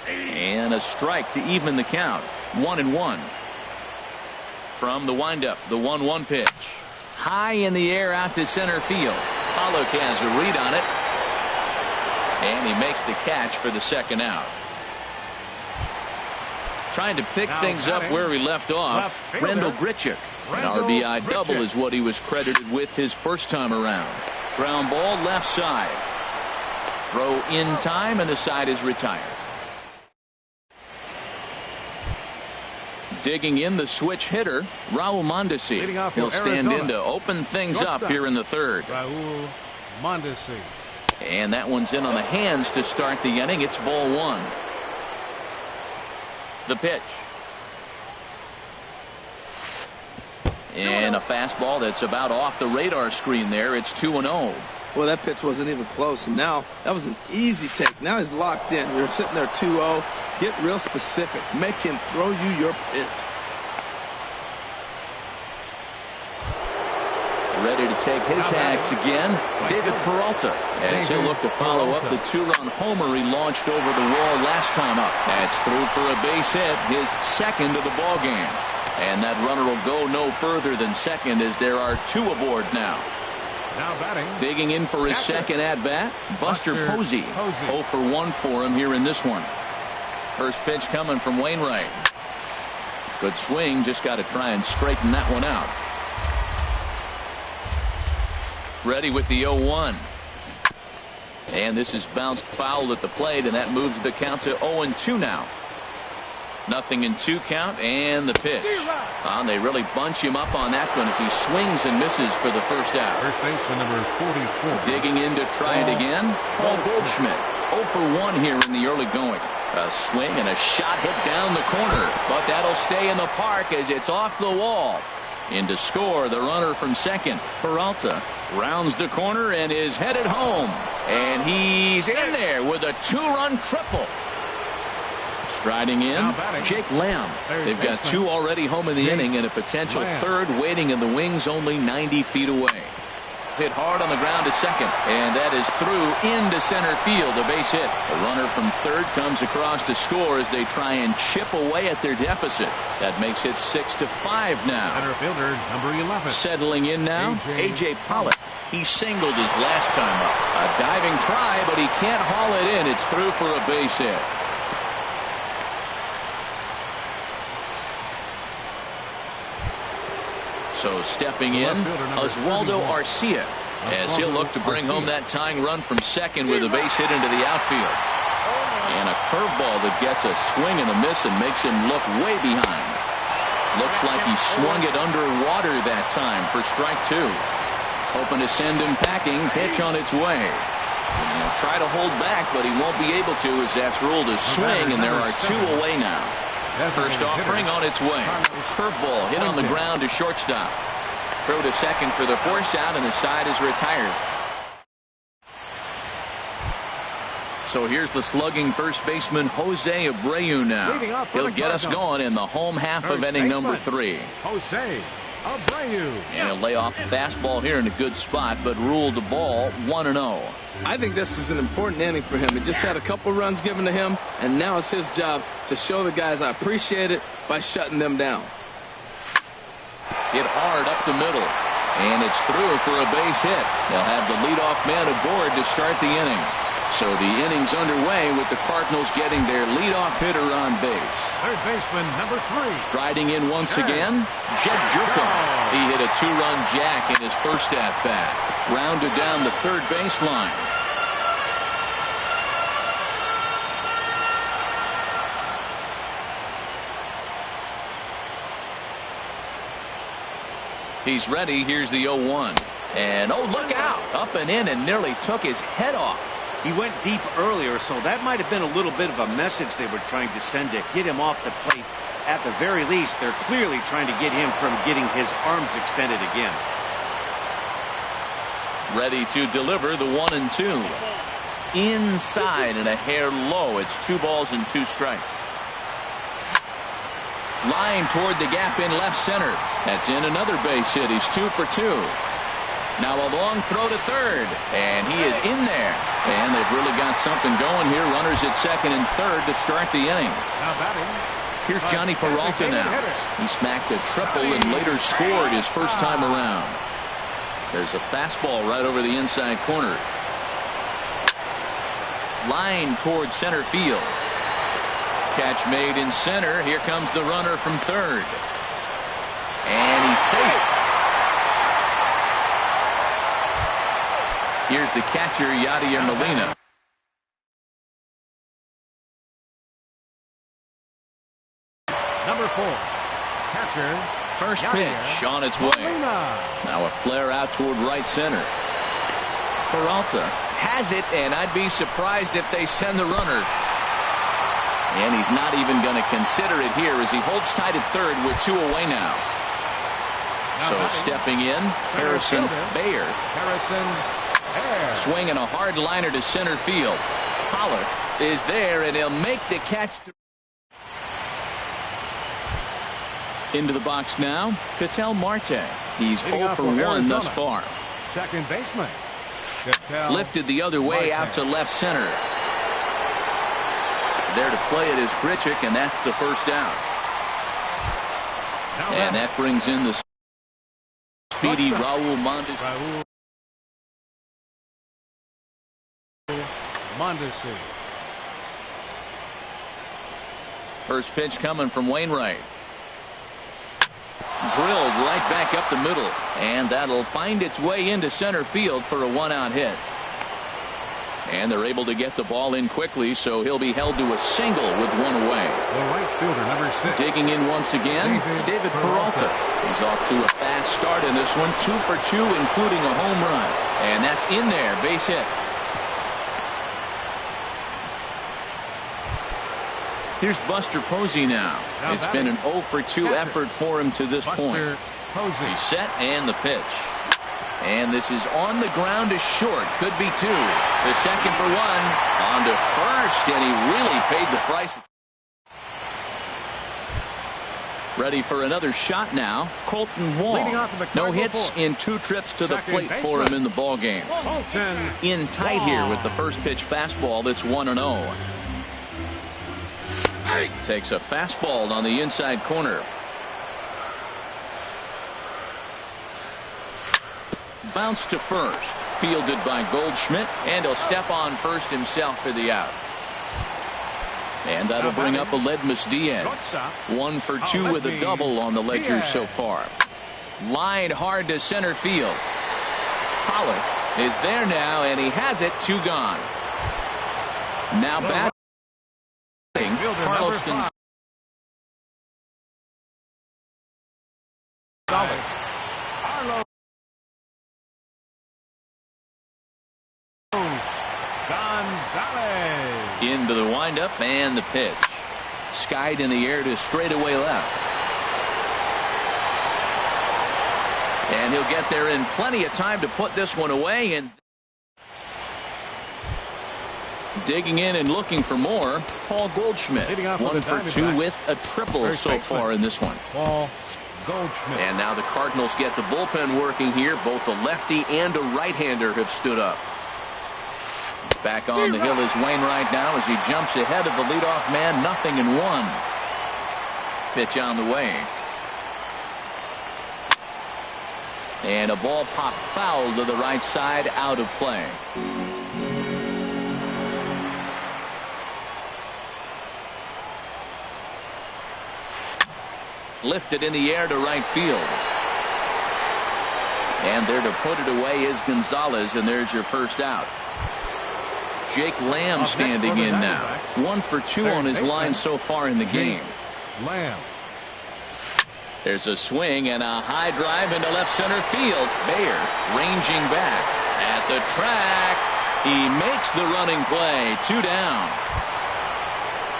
And a strike to even the count. 1-1. From the windup, the 1-1 pitch. High in the air out to center field. Pollock has a read on it. And he makes the catch for the second out. Trying to pick things up where he left off. Randall Grichuk. An RBI double is what he was credited with his first time around. Ground ball left side. Throw in time and the side is retired. Digging in the switch hitter, Raul Mondesi. He'll stand in to open things up here in the third. Raul Mondesi. And that one's in on the hands to start the inning. It's ball 1. The pitch. And a fastball that's about off the radar screen there. It's 2-0. Well, that pitch wasn't even close. And now that was an easy take. Now he's locked in. You're sitting there 2-0. Get real specific. Make him throw you your pitch. Ready to take his hacks again. David Peralta, as he'll look to follow up the 2-run homer he launched over the wall last time up. That's through for a base hit, his second of the ball game. And that runner will go no further than second as there are 2 aboard now. Now batting. Digging in for his second at-bat, Buster Posey. 0 for 1 for him here in this one. First pitch coming from Wainwright. Good swing, just got to try and straighten that one out. Ready with the 0-1. And this is bounced foul at the plate, and that moves the count to 0-2 now. 0-2 count, and the pitch. They really bunch him up on that one as he swings and misses for the first out. First baseman number 44. Digging in to try it again, Paul Goldschmidt. 0 for 1 here in the early going. A swing and a shot hit down the corner, but that'll stay in the park as it's off the wall. In to score, the runner from second, Peralta, rounds the corner and is headed home. And he's in there with a 2-run triple. Striding in, Jake Lamb. They've got 2 already home in the inning and a potential third waiting in the wings only 90 feet away. Hit hard on the ground to second, and that is through into center field, a base hit. The runner from third comes across to score as they try and chip away at their deficit. That makes it 6-5 now. Center fielder number 11. Settling in now, A.J. Pollock. He singled his last time up. A diving try, but he can't haul it in. It's through for a base hit. So stepping in, Oswaldo Arcia, as he'll look to bring home that tying run from second with a base hit into the outfield. And a curveball that gets a swing and a miss and makes him look way behind. Looks like he swung it underwater that time for strike 2. Hoping to send him packing. Pitch on its way. And he'll try to hold back, but he won't be able to as that's ruled a swing, and there are 2 away now. First offering on its way. Curveball hit on the ground to shortstop. Throw to second for the force out, and the side is retired. So here's the slugging first baseman Jose Abreu now. He'll get us going in the home half of inning number 3. Jose Abreu. And he'll lay off the fastball here in a good spot, but ruled the ball 1-0. I think this is an important inning for him. He just had a couple runs given to him, and now it's his job to show the guys I appreciate it by shutting them down. Hit hard up the middle, and it's through for a base hit. They'll have the leadoff man aboard to start the inning. So the inning's underway with the Cardinals getting their leadoff hitter on base. Third baseman, number 3. Striding in once again, Jed Jerkin. He hit a 2-run jack in his first at-bat. Rounded down the third baseline. He's ready. Here's the 0-1. And, oh, look out. Up and in and nearly took his head off. He went deep earlier, so that might have been a little bit of a message they were trying to send to get him off the plate. At the very least, they're clearly trying to get him from getting his arms extended again. Ready to deliver the 1-2. Inside and a hair low. It's 2 balls and 2 strikes. Line toward the gap in left center. That's in another base hit. He's 2 for 2. Now a long throw to third, and he is in there. And they've really got something going here. Runners at second and third to start the inning. Now batting. Here's Johnny Peralta now. He smacked a triple and later scored his first time around. There's a fastball right over the inside corner. Line toward center field. Catch made in center. Here comes the runner from third. And he's safe. Here's the catcher, Yadier Molina. Number 4, catcher. First pitch on its way. Now a flare out toward right center. Peralta has it, and I'd be surprised if they send the runner. And he's not even going to consider it here as he holds tight at third with 2 away now. So stepping in, Harrison Baer. Swinging a hard liner to center field. Pollard is there, and he'll make the catch. Into the box now, Ketel Marte. He's 0 for 1 thus far. Second baseman. Lifted the other way out to left center. There to play it is Grichuk, and that's the first out. And that brings in the speedy Raul Mondesi. First pitch coming from Wainwright. Drilled right back up the middle, and that'll find its way into center field for a 1-out hit. And they're able to get the ball in quickly, so he'll be held to a single with 1 away. The right fielder, number 6. Digging in once again, David Peralta. He's off to a fast start in this one, 2 for 2, including a home run. And that's in there, base hit. Here's Buster Posey now. It's been an 0 for 2 effort for him to this point. He's set and the pitch. And this is on the ground is short. Could be 2. The second for 1. On to first, and he really paid the price. Ready for another shot now. Colton Wall. No hits in 2 trips to the plate for him in the ball game. In tight here with the first pitch fastball that's 1-0. Takes a fastball on the inside corner. Bounce to first. Fielded by Goldschmidt, and he'll step on first himself for the out. And that'll bring up Aledmus Diaz. 1 for 2 with a double on the ledger so far. Line hard to center field. Pollard is there now, and he has it. 2 gone. Now back. Carlston. Into the windup and the pitch. Skied in the air to straightaway left. And he'll get there in plenty of time to put this one away. And digging in and looking for more, Paul Goldschmidt. 1 for 2 with a triple so far in this one. Paul Goldschmidt. And now the Cardinals get the bullpen working here. Both a lefty and a right-hander have stood up. Back on the hill is Wainwright now as he jumps ahead of the leadoff man. 0-1. Pitch on the way. And a ball popped foul to the right side, out of play. Lifted in the air to right field. And there to put it away is Gonzalez, and there's your first out. Jake Lamb standing in now. 1 for 2 on his line so far in the game. Lamb. There's a swing and a high drive into left center field. Bayer ranging back at the track. He makes the running play. 2 down.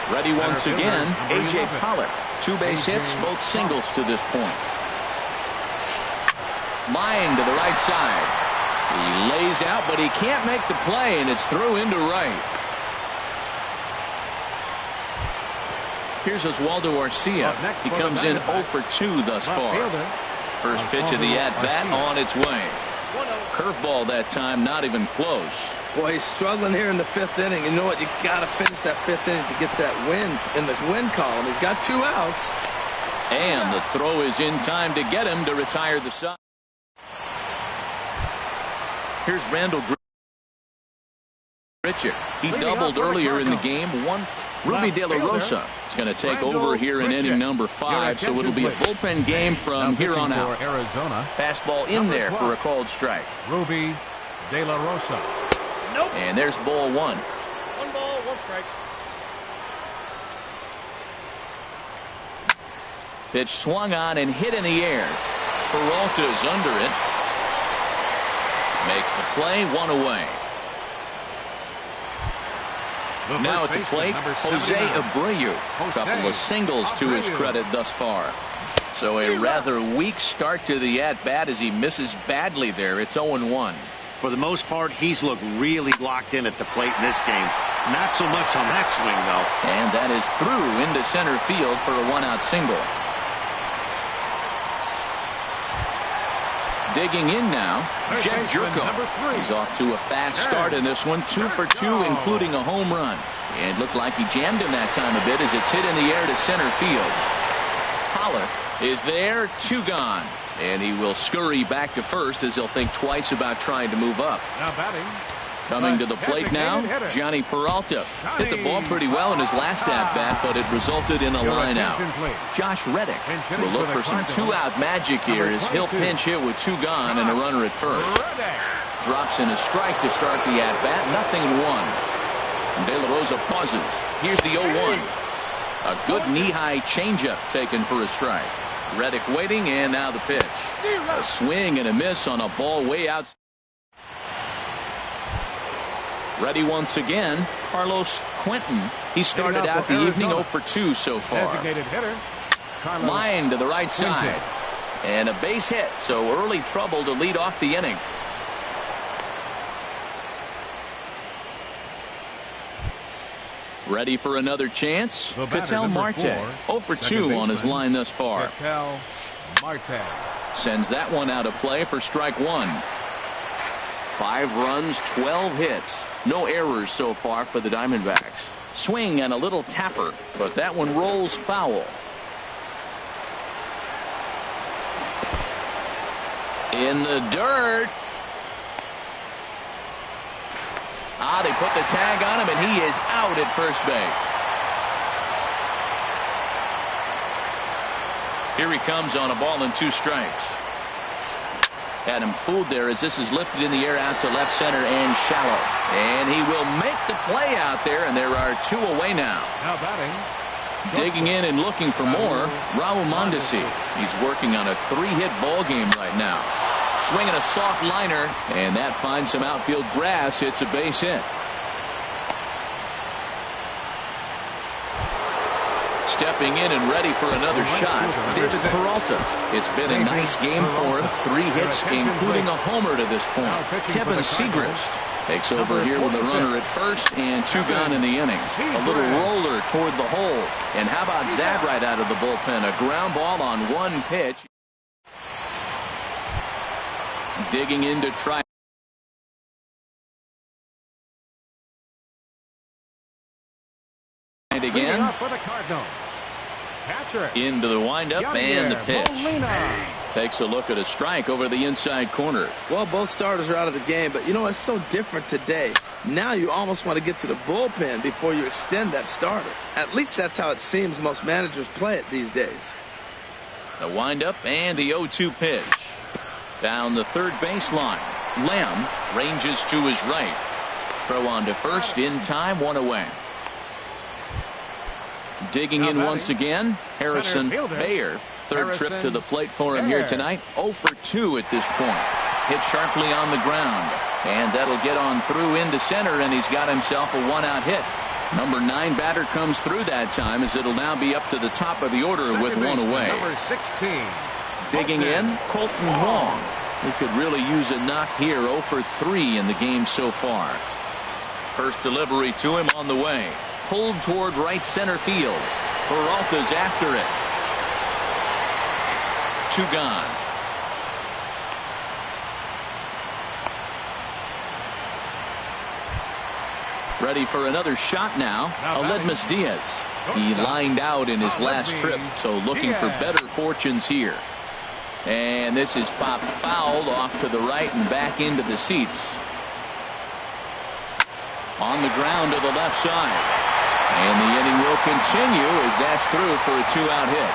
Ready once again, A.J. Pollock. 2 base hits, both singles to this point. Line to the right side. He lays out, but he can't make the play, and it's through into right. Here's Oswaldo Arcia. He comes in 0 for 2 thus far. First pitch of the at-bat on its way. Curveball that time, not even close. Boy, he's struggling here in the 5th inning. You know what? You got to finish that 5th inning to get that win in the win column. He's got 2 outs. And the throw is in time to get him to retire the side. Here's Randall Grichuk. He doubled earlier in the game. Ruby De La Rosa is going to take over here in inning number 5, so it'll be a bullpen game from here on out. Arizona. Fastball in there for a called strike. Ruby De La Rosa. Nope. And there's ball 1. 1 ball, 1 strike. Pitch swung on and hit in the air. Peralta's under it. Makes the play, 1 away. Now at the plate, Jose Abreu. A couple of singles to his credit thus far. So a rather weak start to the at-bat as he misses badly there. It's 0-1. For the most part, he's looked really locked in at the plate in this game. Not so much on that swing, though. And that is through into center field for a 1-out single. Digging in now, Jeff Jerko. He's off to a fast start in this one. 2 for 2, including a home run. And looked like he jammed him that time a bit as it's hit in the air to center field. Pollock is there, 2 gone. And he will scurry back to first as he'll think twice about trying to move up. Now batting. Coming to the plate now, Johnny Peralta. Hit the ball pretty well in his last at-bat, but it resulted in a line out. Josh Reddick will look for some 2-out magic here as he'll pinch hit with 2 gone and a runner at first. Drops in a strike to start the at-bat, 0-1. De La Rosa pauses. Here's the 0-1. A good knee-high changeup taken for a strike. Reddick waiting, and now the pitch. A swing and a miss on a ball way out. Ready once again, Carlos Quentin. He started out the evening 0 for 2 so far. Line to the right side. And a base hit, so early trouble to lead off the inning. Ready for another chance? Ketel Marte. 0 for 2 on his line thus far. Ketel Marte sends that one out of play for strike 1. 5 runs, 12 hits. No errors so far for the Diamondbacks. Swing and a little tapper, but that one rolls foul. In the dirt. They put the tag on him, and he is out at first base. Here he comes on a ball and 2 strikes. Had him fooled there as this is lifted in the air out to left center and shallow. And he will make the play out there, and there are 2 away now. Now batting. Digging in and looking for more, Raul Mondesi. He's working on a 3-hit ball game right now. Swinging a soft liner, and that finds some outfield grass. It's a base hit. Stepping in and ready for another shot, David Peralta. It's been a nice game for him. 3 hits, including a homer to this point. Kevin Segrist takes over here with a runner at first and 2 gone in the inning. A little roller toward the hole. And how about that right out of the bullpen? A ground ball on 1 pitch. Digging in to try for the Cardinals. Catcher. Into the windup and the pitch. Molina. Takes a look at a strike over the inside corner. Well, both starters are out of the game, but you know it's so different today. Now you almost want to get to the bullpen before you extend that starter. At least that's how it seems most managers play it these days. The windup and the 0-2 pitch. Down the third baseline. Lamb ranges to his right. Throw on to first in time, one away. Digging in once again, Harrison Bayer. Third trip to the plate for him here tonight. 0 for 2 at this point. Hit sharply on the ground. And that'll get on through into center, and he's got himself a one-out hit. Number 9 batter comes through that time, as it'll now be up to the top of the order with one away. Number 16. Digging in, Colton Wong. He could really use a knock here. 0 for 3 in the game so far. First delivery to him on the way. Pulled toward right center field. Peralta's after it. 2 gone. Ready for another shot now. Aledmus Diaz. He lined out in his last trip, so looking for better fortunes here. And this is popped fouled off to the right and back into the seats. On the ground to the left side. And the inning will continue as that's through for a 2-out hit.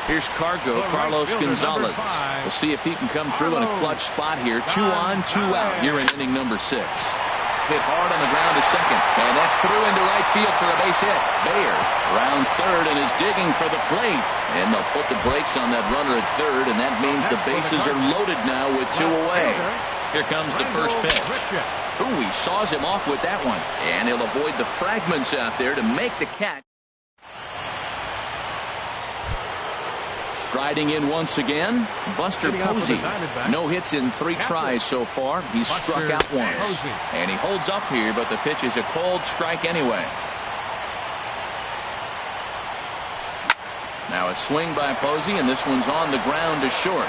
Here's Carlos Gonzalez. We'll see if he can come through in a clutch spot here. 2 on, 2 out here in inning number 6. Hit hard on the ground to second. And that's through into right field for a base hit. Bayer rounds third and is digging for the plate. And they'll put the brakes on that runner at third, and that means the bases are loaded now with 2 away. Here comes the first pitch. Ooh, he saws him off with that one. And he'll avoid the fragments out there to make the catch. Striding in once again, Buster Posey. No hits in 3 tries so far. He's struck out once. And he holds up here, but the pitch is a cold strike anyway. Now a swing by Posey, and this one's on the ground to short.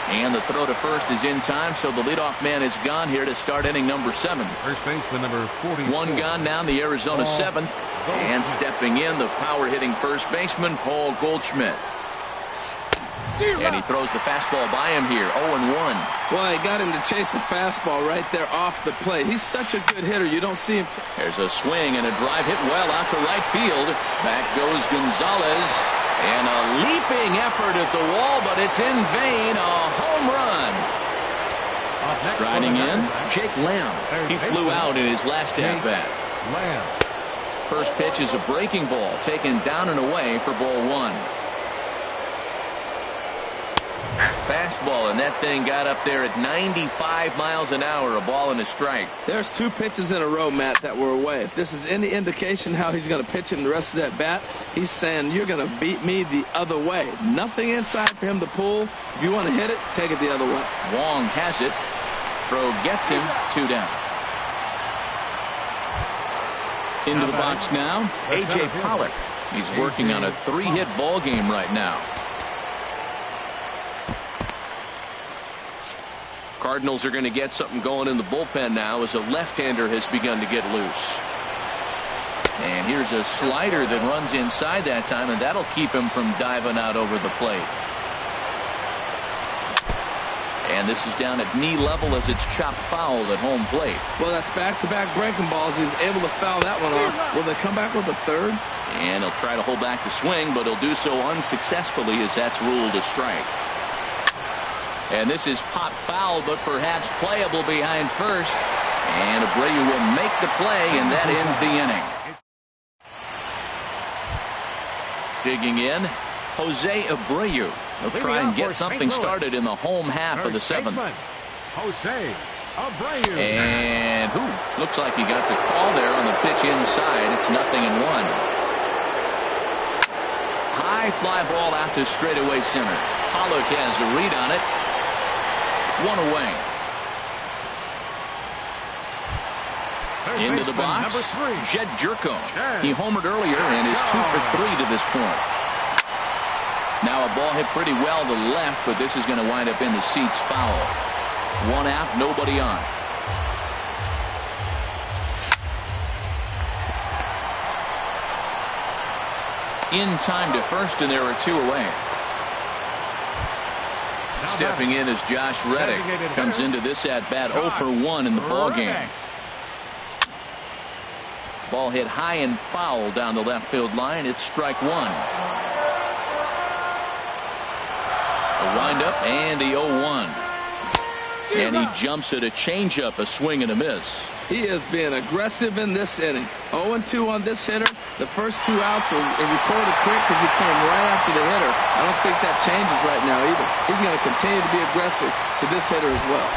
And the throw to first is in time, so the leadoff man is gone here to start inning number 7. First baseman number 44. 1 gone now, the Arizona 7th. And stepping in, the power-hitting first baseman, Paul Goldschmidt. And he throws the fastball by him here, 0-1. Well, he got him to chase a fastball right there off the plate. He's such a good hitter. You don't see him. There's a swing and a drive hit well out to right field. Back goes Gonzalez. And a leaping effort at the wall, but it's in vain. A home run. Striding in, Jake Lamb. He flew out in his last at-bat. First pitch is a breaking ball, taken down and away for ball 1. Fastball, and that thing got up there at 95 miles an hour, a ball and a strike. There's 2 pitches in a row, Matt, that were away. If this is any indication how he's going to pitch in the rest of that bat, he's saying you're going to beat me the other way. Nothing inside for him to pull. If you want to hit it, take it the other way. Wong has it. Throw gets him. 2 down. Into the box now, A.J. Pollock. He's working on a 3-hit ball game right now. Cardinals are going to get something going in the bullpen now as a left-hander has begun to get loose. And here's a slider that runs inside that time, and that'll keep him from diving out over the plate. And this is down at knee level as it's chopped foul at home plate. Well, that's back-to-back breaking balls. He was able to foul that one off. Will they come back with a third? And he'll try to hold back the swing, but he'll do so unsuccessfully as that's ruled a strike. And this is popped foul, but perhaps playable behind first. And Abreu will make the play, and that ends the inning. Digging in, Jose Abreu. He'll try and get something started in the home half of the 7th. Jose Abreu. And looks like he got the call there on the pitch inside. It's 0-1. High fly ball out to straightaway center. Pollock has a read on it. 1 away. Into the box, Jed Jerko. He homered earlier and is 2 for 3 to this point. Now a ball hit pretty well to the left, but this is going to wind up in the seats foul. 1 out, nobody on. in time to first, and there are 2 away. Stepping in is Josh Reddick. Comes into this at bat 0 for 1 in the ball game. Ball hit high and foul down the left field line. It's strike 1. A windup and the 0-1. And he jumps at a changeup, a swing and a miss. He is being aggressive in this inning. 0-2 on this hitter. The first 2 outs were recorded quick because he came right after the hitter. I don't think that changes right now either. He's going to continue to be aggressive to this hitter as well.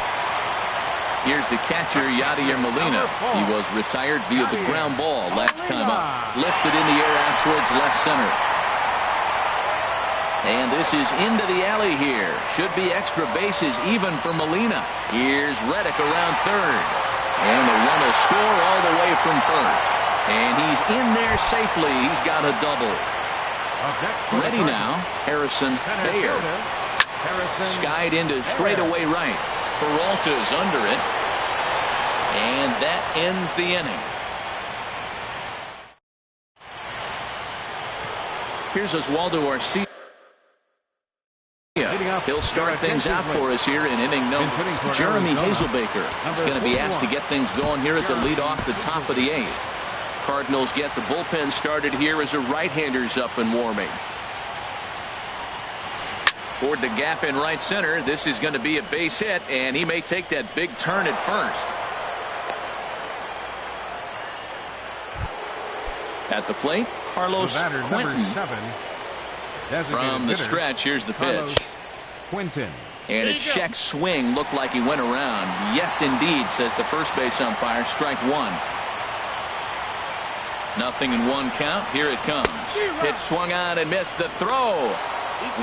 Here's the catcher, Yadier Molina. He was retired via the ground ball last time up. Lifted in the air out towards left center. And this is into the alley here. Should be extra bases even for Molina. Here's Reddick around third. And the run will score all the way from first. And he's in there safely. He's got a double. Ready now, Harrison Bayer. Skied into straightaway right. Peralta's under it. And that ends the inning. Here's Oswaldo Arcia. He'll start things out for us here in inning number. Jeremy Hazelbaker is going to be asked to get things going here as a lead off the top of the 8th. Cardinals get the bullpen started here as a right-hander's up and warming. Toward the gap in right center. This is going to be a base hit, and he may take that big turn at first. At the plate, Carlos Quentin. From the stretch, here's the pitch. Quentin. And a check swing looked like he went around. Yes, indeed, says the first base umpire. Strike 1. Nothing in 1 count. Here it comes. Pitch swung on and missed. The throw.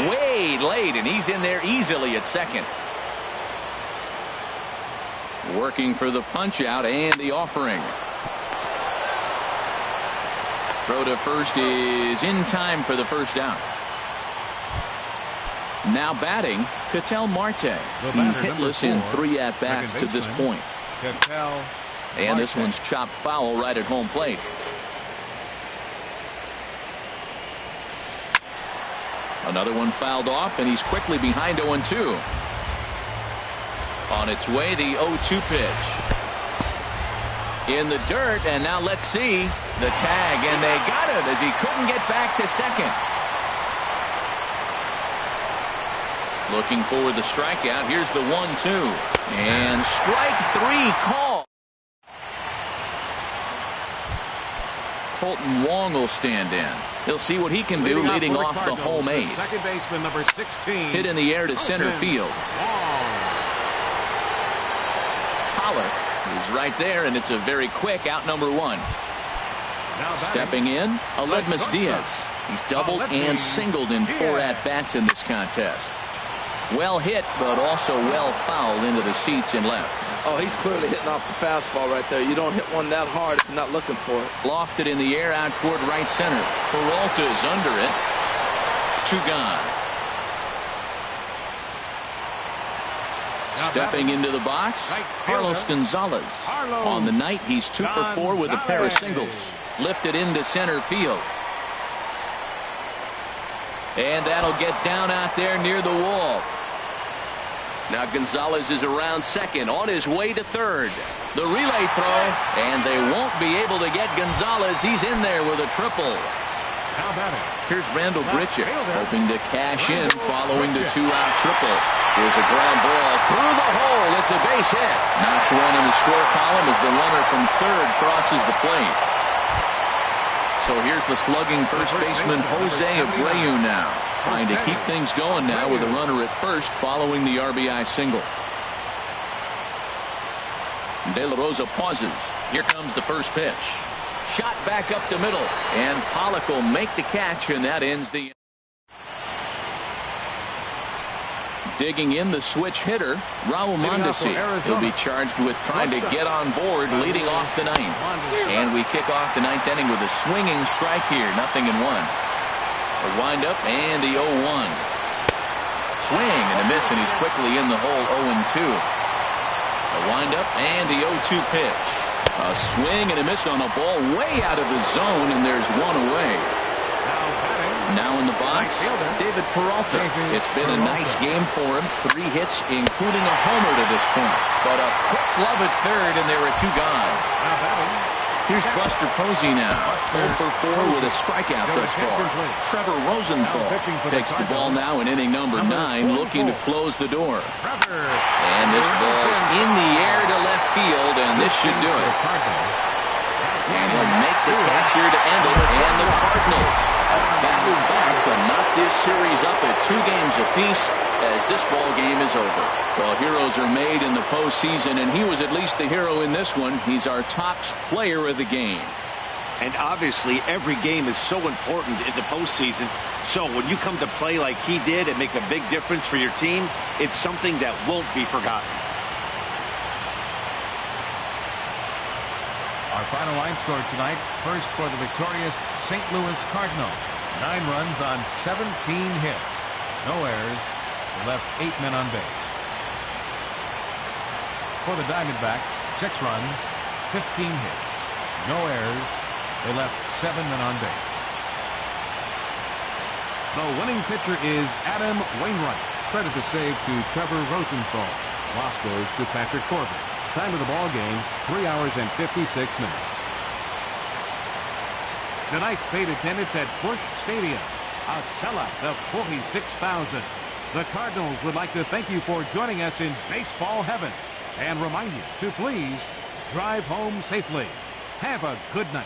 Way late, and he's in there easily at second. Working for the punch out and the offering. Throw to first is in time for the first out. Now batting, Ketel Marte. He's hitless in 3 at-bats to this point. And this one's chopped foul right at home plate. Another one fouled off, and he's quickly behind 0-2. On its way, the 0-2 pitch. In the dirt, and now let's see the tag, and they got him as he couldn't get back to second. Looking for the strikeout. Here's the 1-2. And strike 3 call. Colton Wong will stand in. He'll see what he can do leading off the home 8. Second baseman number 16. Hit in the air to center field. Pollard is right there, and it's a very quick out number 1. Stepping in, Aledmus Diaz. He's doubled and singled in 4 at-bats in this contest. Well hit, but also well fouled into the seats in left. Oh, he's clearly hitting off the fastball right there. You don't hit one that hard if you're not looking for it. Lofted in the air out toward right center. Peralta's under it. 2 gone. Stepping into the box, Carlos Gonzalez. On the night, he's 2 for 4 with a pair of singles. Lifted into center field. And that'll get down out there near the wall. Now Gonzalez is around second, on his way to third. The relay throw, and they won't be able to get Gonzalez. He's in there with a triple. Here's Randall Grichuk, hoping to cash in following the 2-out triple. Here's a ground ball through the hole. It's a base hit. Notch 1 in the score column as the runner from third crosses the plate. So here's the slugging first baseman Jose Abreu now, trying to keep things going now with a runner at first following the RBI single. De La Rosa pauses. Here comes the first pitch. Shot back up the middle, and Pollock will make the catch, and that ends the. Digging in the switch hitter, Raul Mondesi. He'll be charged with trying to get on board leading off the 9th. And we kick off the 9th inning with a swinging strike here. 0-1. A windup and the 0-1. Swing and a miss, and he's quickly in the hole. 0-2. A windup and the 0-2 pitch. A swing and a miss on a ball way out of the zone, and there's 1 away. Now in the box, David Peralta. It's been a nice game for him. 3 hits, including a homer to this point. But a quick glove at third, and there are 2 gone. Here's Buster Posey now. 0 for 4 with a strikeout thus far. Trevor Rosenthal takes the ball now in inning number 9, looking to close the door. And this ball's in the air to left field, and this should do it. And he'll make the catch here to end it, and the Cardinals have battled back to knock this series up at 2 games apiece as this ball game is over. Well, heroes are made in the postseason, and he was at least the hero in this one. He's our top player of the game. And obviously, every game is so important in the postseason. So when you come to play like he did and make a big difference for your team, it's something that won't be forgotten. Our final line score tonight, first for the victorious St. Louis Cardinals. 9 runs on 17 hits. No errors. They left 8 men on base. For the Diamondbacks, 6 runs, 15 hits. No errors. They left 7 men on base. The winning pitcher is Adam Wainwright. Credit the save to Trevor Rosenthal. Loss goes to Patrick Corbin. Time of the ball game, 3 hours and 56 minutes. Tonight's paid attendance at Busch Stadium, a sellout of 46,000. The Cardinals would like to thank you for joining us in baseball heaven and remind you to please drive home safely. Have a good night.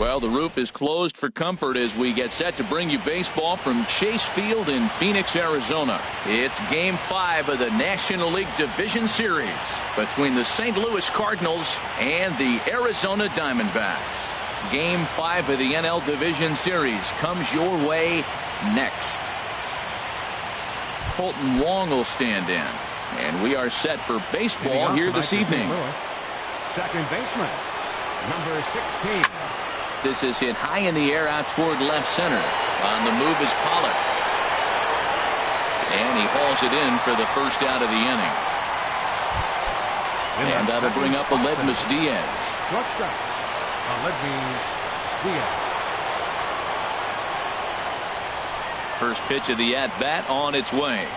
Well, the roof is closed for comfort as we get set to bring you baseball from Chase Field in Phoenix, Arizona. It's Game 5 of the National League Division Series between the St. Louis Cardinals and the Arizona Diamondbacks. Game 5 of the NL Division Series comes your way next. Colton Wong will stand in, and we are set for baseball here this evening. Second baseman, number 16. This is hit high in the air out toward left center. On the move is Pollock. And he hauls it in for the first out of the inning. And that'll bring up Aledmus Diaz. Shortstop, Aledmus Diaz. First pitch of the at-bat on its way.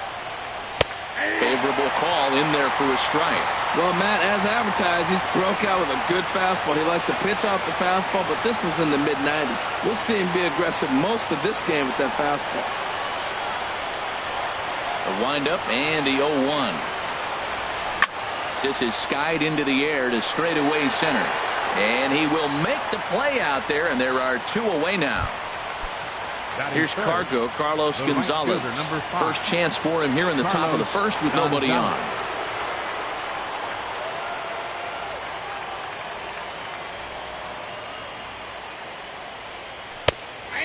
Favorable call in there for a strike. Well, Matt, as advertised, he's broke out with a good fastball. He likes to pitch off the fastball, but this was in the mid-90s. We'll see him be aggressive most of this game with that fastball. The windup and the 0-1. This is skied into the air to straightaway center. And he will make the play out there, and there are two away now. Here's Carlos Gonzalez. First chance for him here in the top of the first with nobody on.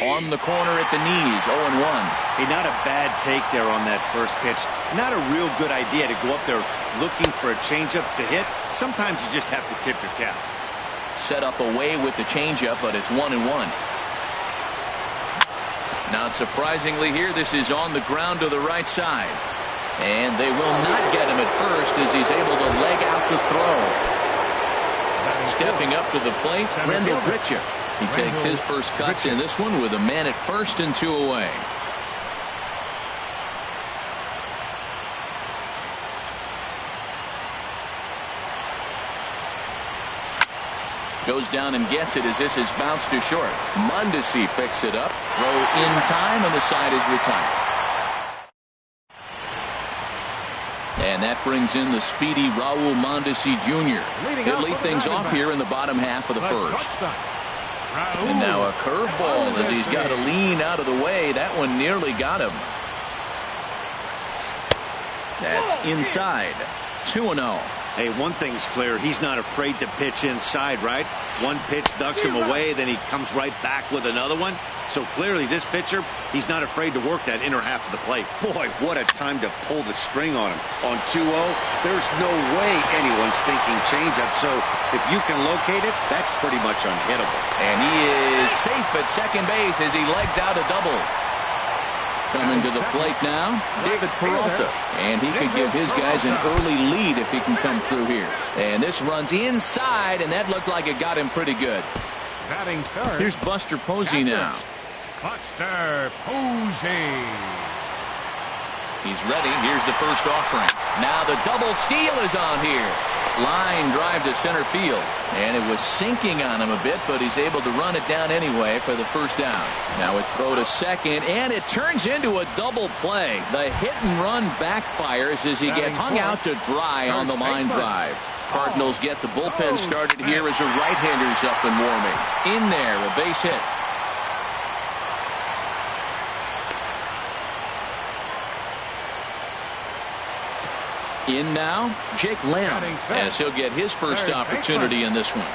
On the corner at the knees, 0-1. Hey, not a bad take there on that first pitch. Not a real good idea to go up there looking for a changeup to hit. Sometimes you just have to tip your cap. Set up away with the changeup, but it's 1-1. Not surprisingly here, this is on the ground to the right side. And they will not get him at first as he's able to leg out the throw. Stepping up to the plate, Rendell Britcher. He takes his first cuts in this one with a man at first and two away. Goes down and gets it as this is bounced to short. Mondesi picks it up. Throw in time, and the side is retired. And that brings in the speedy Raul Mondesi Jr. He'll lead things off here in the bottom half of the first. And now a curveball as he's got to lean out of the way. That one nearly got him. That's inside. 2-0. Hey, one thing's clear. He's not afraid to pitch inside, right? One pitch ducks him away, then he comes right back with another one. So clearly this pitcher, he's not afraid to work that inner half of the plate. Boy, what a time to pull the string on him. On 2-0, there's no way anyone's thinking changeup. So if you can locate it, that's pretty much unhittable. And he is safe at second base as he legs out a double. Coming to the plate now, David Peralta. And he could give his guys an early lead if he can come through here. And this runs inside, and that looked like it got him pretty good. Batting third. Here's Buster Posey now. Buster Posey. He's ready. Here's the first offering. Now the double steal is on here. Line drive to center field. And it was sinking on him a bit, but he's able to run it down anyway for the first down. Now a throw to second, and it turns into a double play. The hit and run backfires as he gets hung out to dry on the line drive. Cardinals get the bullpen started here as a right-hander's up and warming. In there, a base hit. In now, Jake Lamb, as he'll get his first opportunity in this one.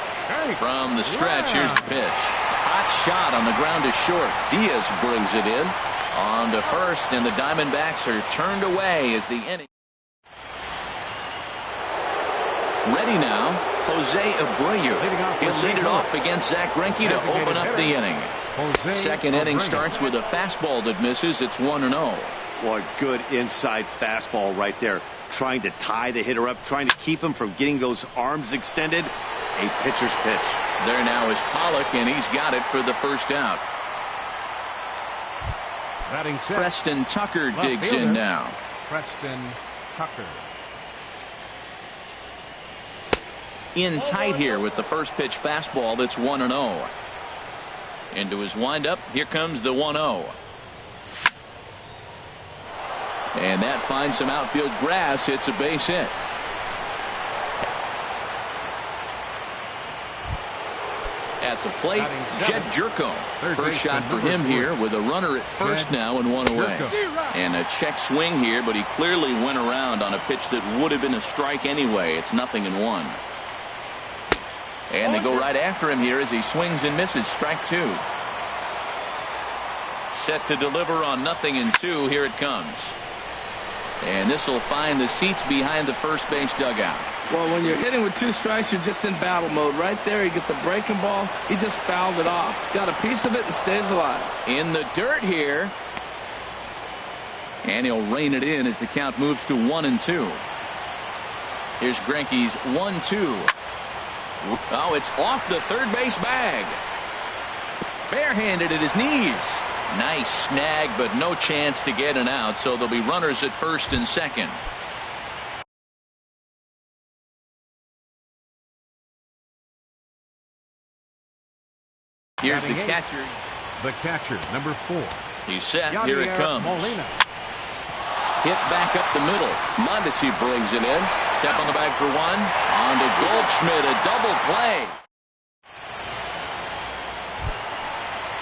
From the stretch, here's the pitch. Hot shot on the ground is short. Diaz brings it in. On to first, and the Diamondbacks are turned away as the inning. Ready now, Jose Abreu. He'll lead it off against Zach Greinke to open up the inning. Second inning starts with a fastball that misses. It's 1-0. Boy, good inside fastball right there. Trying to tie the hitter up, trying to keep him from getting those arms extended. A pitcher's pitch. There now is Pollock, and he's got it for the first out. Preston Tucker digs in now. Preston Tucker. In tight here with the first pitch fastball. That's 1-0. Into his windup. Here comes the 1-0. And that finds some outfield grass. It's a base hit. At At the plate, Jed Jerko. First shot for him here with a runner at first now and one away. And a check swing here, but he clearly went around on a pitch that would have been a strike anyway. It's 0-1. And they go right after him here as he swings and misses. Strike two. Set to deliver on 0-2. Here it comes. And this will find the seats behind the first base dugout. Well, when you're hitting with 2 strikes, you're just in battle mode. Right there, he gets a breaking ball. He just fouled it off. Got a piece of it and stays alive. In the dirt here. And he'll rein it in as the count moves to 1-2. Here's Greinke's 1-2. Oh, it's off the third base bag. Barehanded at his knees. Nice snag, but no chance to get an out, so there'll be runners at first and second. Here's the catcher. The catcher, number 4. He's set. Here it comes. Molina. Hit back up the middle. Mondesi brings it in. Step on the bag for one. On to Goldschmidt. A double play.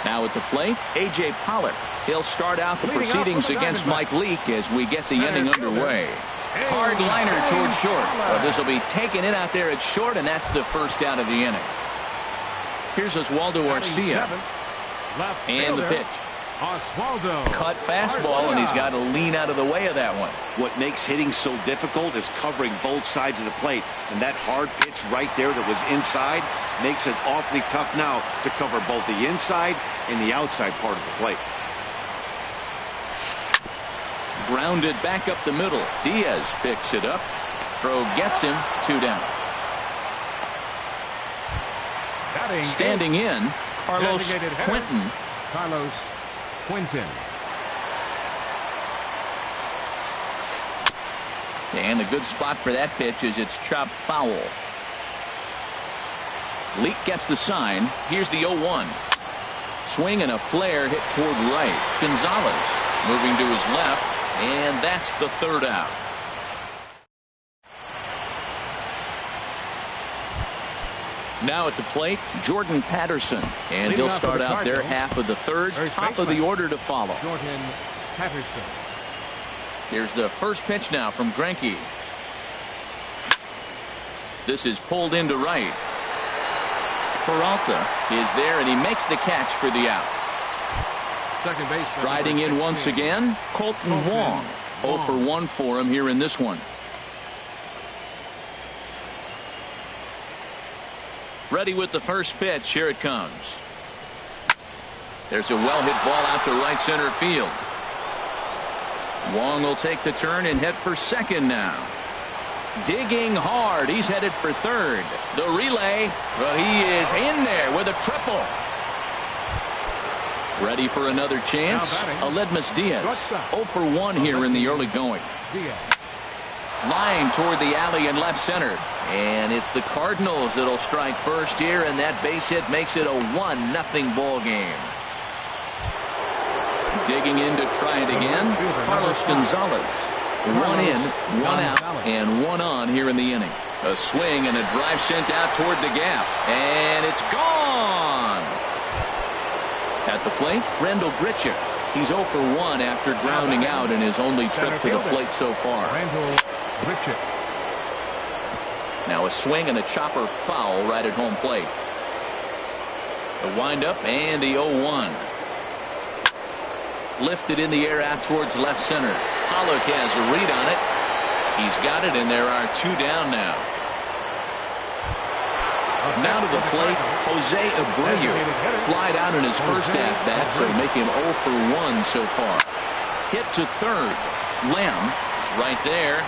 Now at the plate, A.J. Pollock. He'll start out the proceedings against Mike Leake as we get the inning underway. Hard liner towards short. Well, this will be taken in out there at short, and that's the first out of the inning. Here's Oswaldo Arcia. And the pitch. Oswaldo. Cut fastball, and he's got to lean out of the way of that one. What makes hitting so difficult is covering both sides of the plate. And that hard pitch right there that was inside makes it awfully tough now to cover both the inside and the outside part of the plate. Grounded back up the middle. Diaz picks it up. Throw gets him. 2 down. Standing in, Carlos Quentin. Carlos Quentin. And a good spot for that pitch is it's chopped foul. Leake gets the sign. Here's the 0-1. Swing and a flare hit toward right. Gonzalez moving to his left, and that's the third out. Now at the plate, Jordan Patterson. And he'll start out their half of the third. Top of the order to follow. Jordan Patterson. Here's the first pitch now from Greinke. This is pulled into right. Peralta is there, and he makes the catch for the out. Second base. Riding in once again, Colton Wong. 0 for 1 for him here in this one. Ready with the first pitch. Here it comes. There's a well-hit ball out to right center field. Wong will take the turn and head for second now. Digging hard. He's headed for third. The relay, but he is in there with a triple. Ready for another chance. Aledmus Diaz. 0 for 1 here in the early going. Line toward the alley in left center. And it's the Cardinals that'll strike first here, and that base hit makes it a 1-0 ball game. Digging in to try it again, Carlos Gonzalez. 1 in, 1 out, and 1 on here in the inning. A swing and a drive sent out toward the gap, and it's gone. At the plate, Randall Grichuk. He's 0 for 1 after grounding out in his only trip to the plate so far. Randall Grichuk. Now a swing and a chopper foul right at home plate. The windup and the 0-1. Lifted in the air out towards left center. Pollock has a read on it. He's got it, and there are 2 down now. Now to the plate, Jose Abreu. Flied out in his first at-bat, so make him 0 for 1 so far. Hit to third. Lamb right there.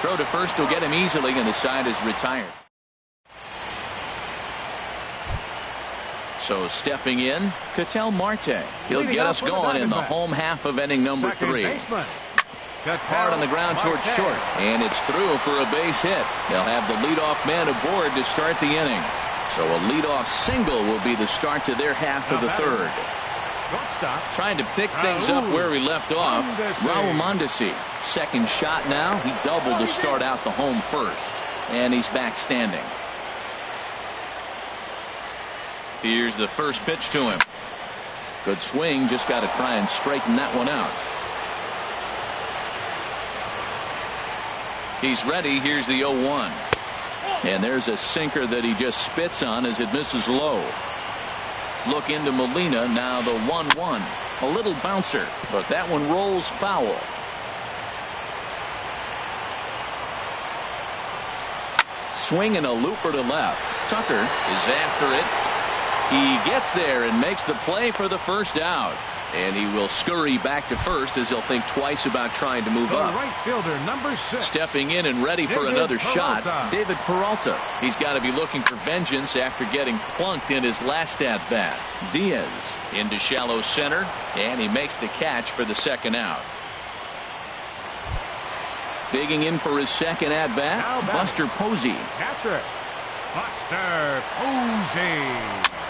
Throw to first will get him easily, and the side is retired. So stepping in, Ketel Marte. He'll get us going in the home half of inning number 3. Hard on the ground towards short, and it's through for a base hit. They'll have the leadoff man aboard to start the inning. So a leadoff single will be the start to their half of the third. Trying to pick things up where we left off. Raul Mondesi. Second shot now. He doubled to start out the home first. And he's back standing. Here's the first pitch to him. Good swing. Just got to try and straighten that one out. He's ready. Here's the 0-1. And there's a sinker that he just spits on as it misses low. Look into Molina. Now the 1-1. A little bouncer, but that one rolls foul. Swing and a looper to left. Tucker is after it. He gets there and makes the play for the first out. And he will scurry back to first as he'll think twice about trying to move up. Right fielder, number 6. Stepping in and ready for another shot, David Peralta. He's got to be looking for vengeance after getting plunked in his last at-bat. Diaz into shallow center, and he makes the catch for the second out. Digging in for his second at-bat, Buster Posey. Catcher, Buster Posey.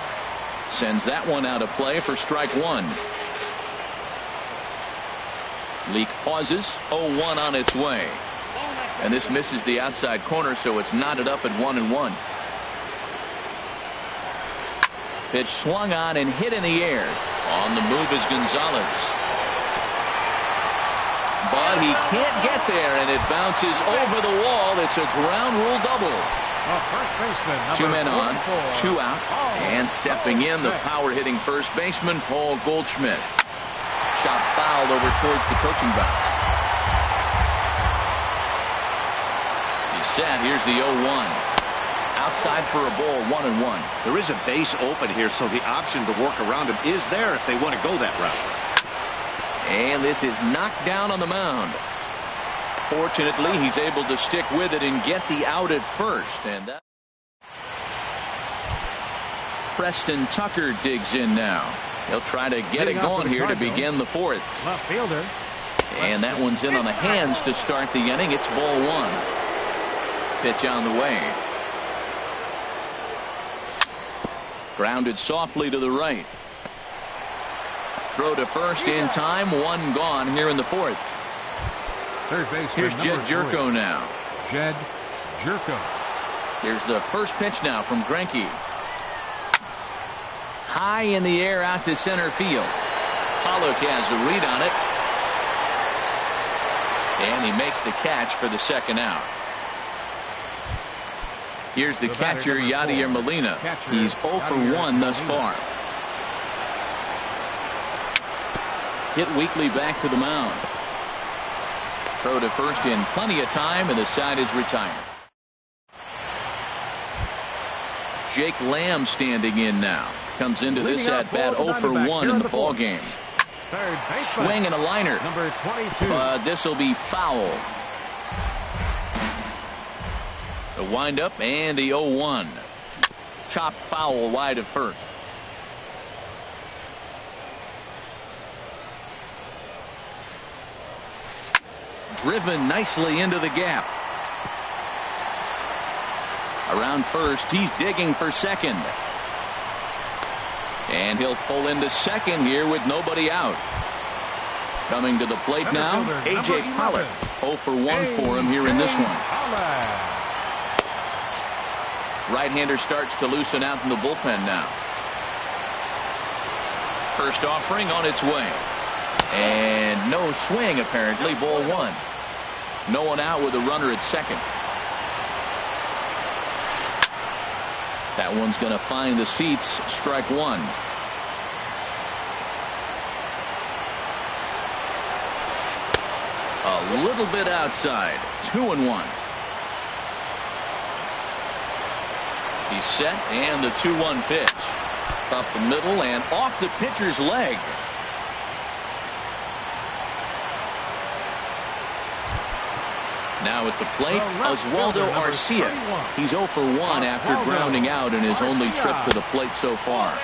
Sends that one out of play for strike one. Leak pauses. 0-1 on its way. And this misses the outside corner, so it's knotted up at 1-1. Pitch swung on and hit in the air. On the move is Gonzalez. But he can't get there, and it bounces over the wall. It's a ground rule double. Two men on, 2 out, and stepping in, the power-hitting first baseman, Paul Goldschmidt. Shot fouled over towards the coaching box. He's set. Here's the 0-1. Outside for a ball, 1-1. There is a base open here, so the option to work around him is there if they want to go that route. And this is knocked down on the mound. Fortunately, he's able to stick with it and get the out at first. And that Preston Tucker digs in now. He'll try to get it going here to begin the fourth. Left fielder. And that one's in on the hands to start the inning. It's ball one. Pitch on the way. Grounded softly to the right. Throw to first in time. One gone here in the fourth. Third base. Here's Jed Jerko now. Jed Jerko. Here's the first pitch now from Greinke. High in the air out to center field. Pollock has a read on it. And he makes the catch for the second out. Here's the catcher, Yadier Molina. He's 0 for 1 thus far. Hit weakly back to the mound. Throw to first in plenty of time, and the side is retired. Jake Lamb standing in now. Comes into this at bat 0 for 1 in the ball game. Swing and a liner. Number 22. But this will be foul. The windup and the 0-1. Chopped foul wide of first. Driven nicely into the gap. Around first, he's digging for second. And he'll pull into second here with nobody out. Coming to the plate now, A.J. Pollock. 0 for 1 for him here in this one. Right-hander starts to loosen out in the bullpen now. First offering on its way. And no swing, apparently. Ball one. No one out with a runner at second. That one's going to find the seats. Strike one. A little bit outside. 2-1. He's set, and the 2-1 pitch. Up the middle and off the pitcher's leg. Now at the plate, Oswaldo Arcia. He's 0 for 1 after grounding out in his only trip to the plate so far.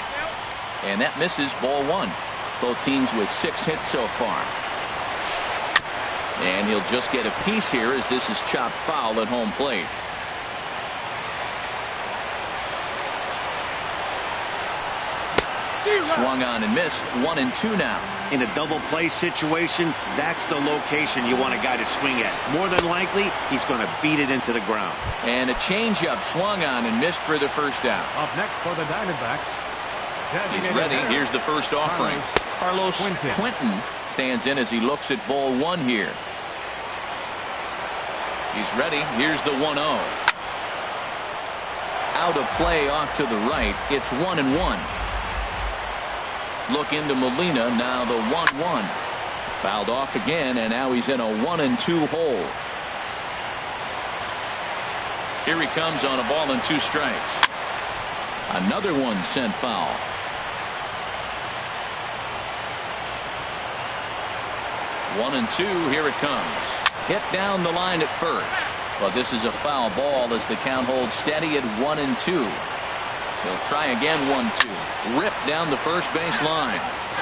And that misses. Ball one. Both teams with 6 hits so far. And he'll just get a piece here as this is chopped foul at home plate. Swung on and missed. 1-2 now. In a double play situation, that's the location you want a guy to swing at. More than likely, he's going to beat it into the ground. And a changeup swung on and missed for the first out. Up next for the Diamondbacks, He's ready. Here's the first offering. Carlos Quentin stands in as he looks at ball one here. He's ready. Here's the 1-0. Out of play off to the right. It's 1-1. Look into Molina. Now the 1-1. Fouled off again, and now he's in a 1-2 hole. Here he comes on a ball and 2 strikes. Another one sent foul. One and 2. Here it comes. Hit down the line at first. But this is a foul ball as the count holds steady at 1-2. He'll try again. 1-2. Ripped down the first base line.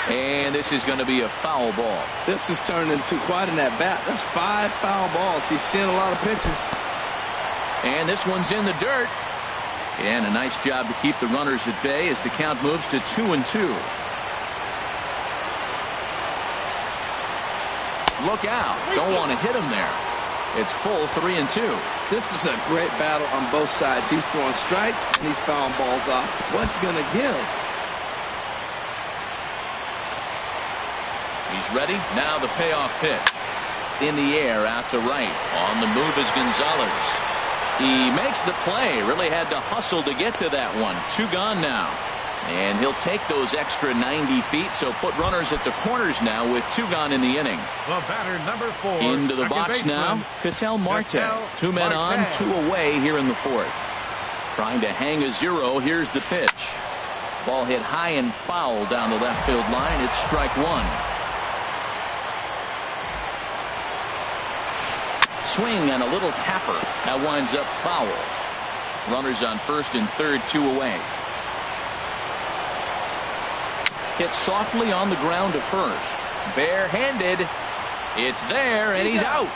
And this is going to be a foul ball. This is turned into quite an at-bat. That's 5 foul balls. He's seeing a lot of pitches. And this one's in the dirt. And a nice job to keep the runners at bay as the count moves to 2-2. Look out. Don't want to hit him there. It's full 3-2. This is a great battle on both sides. He's throwing strikes and he's fouling balls off. What's going to give? He's ready. Now the payoff pitch. In the air out to right. On the move is Gonzalez. He makes the play. Really had to hustle to get to that one. 2 gone now. And he'll take those extra 90 feet, so put runners at the corners now with 2 gone in the inning. The batter, number 4. Into the box now, Ketel Marte. 2 men on, 2 away here in the 4th. Trying to hang a 0. Here's the pitch. Ball hit high and foul down the left field line. It's strike 1. Swing and a little tapper. That winds up foul. Runners on first and third, 2 away. Hit softly on the ground to first. Barehanded. It's there, and he's out.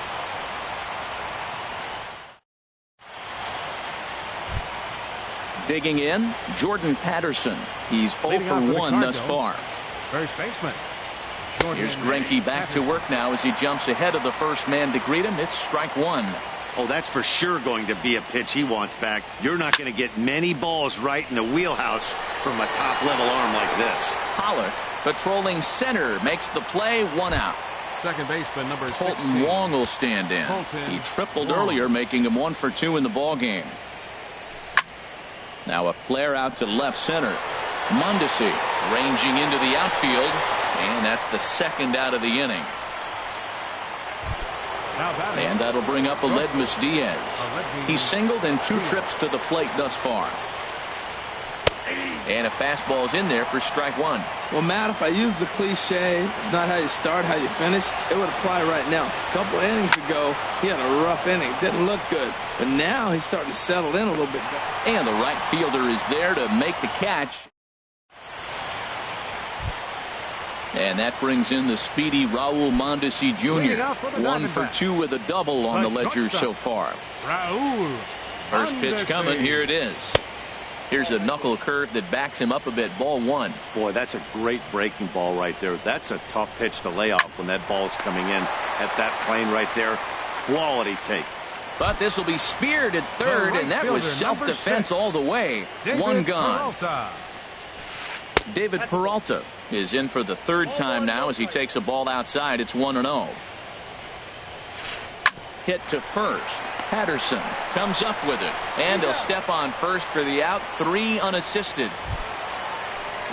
Digging in, Jordan Patterson. He's 0 for 1 thus far. First baseman. Here's Greinke back to work now as he jumps ahead of the first man to greet him. It's strike 1. Oh, that's for sure going to be a pitch he wants back. You're not going to get many balls right in the wheelhouse from a top-level arm like this. Pollock, patrolling center, makes the play. 1 out. Second baseman, number 16. Colton Wong will stand in. He tripled earlier, making him 1 for 2 in the ballgame. Now a flare out to left center. Mondesi ranging into the outfield, and that's the 2nd out of the inning. And that'll bring up Aledmus Diaz. He's singled in 2 trips to the plate thus far. And a fastball's in there for strike 1. Well, Matt, if I use the cliche, it's not how you start, how you finish, it would apply right now. A couple innings ago, he had a rough inning. Didn't look good. But now he's starting to settle in a little bit better. And the right fielder is there to make the catch. And that brings in the speedy Raul Mondesi Jr. 1 for 2 with a double on the ledger so far. Raul. First pitch coming. Here it is. Here's a knuckle curve that backs him up a bit. Ball 1. Boy, that's a great breaking ball right there. That's a tough pitch to lay off when that ball's coming in at that plane right there. Quality take. But this will be speared at third, and that was self-defense all the way. 1 gone. David Peralta is in for the 3rd time now as he takes a ball outside. It's 1-0. Hit to first. Patterson comes up with it, and he'll step on first for the out. 3 unassisted.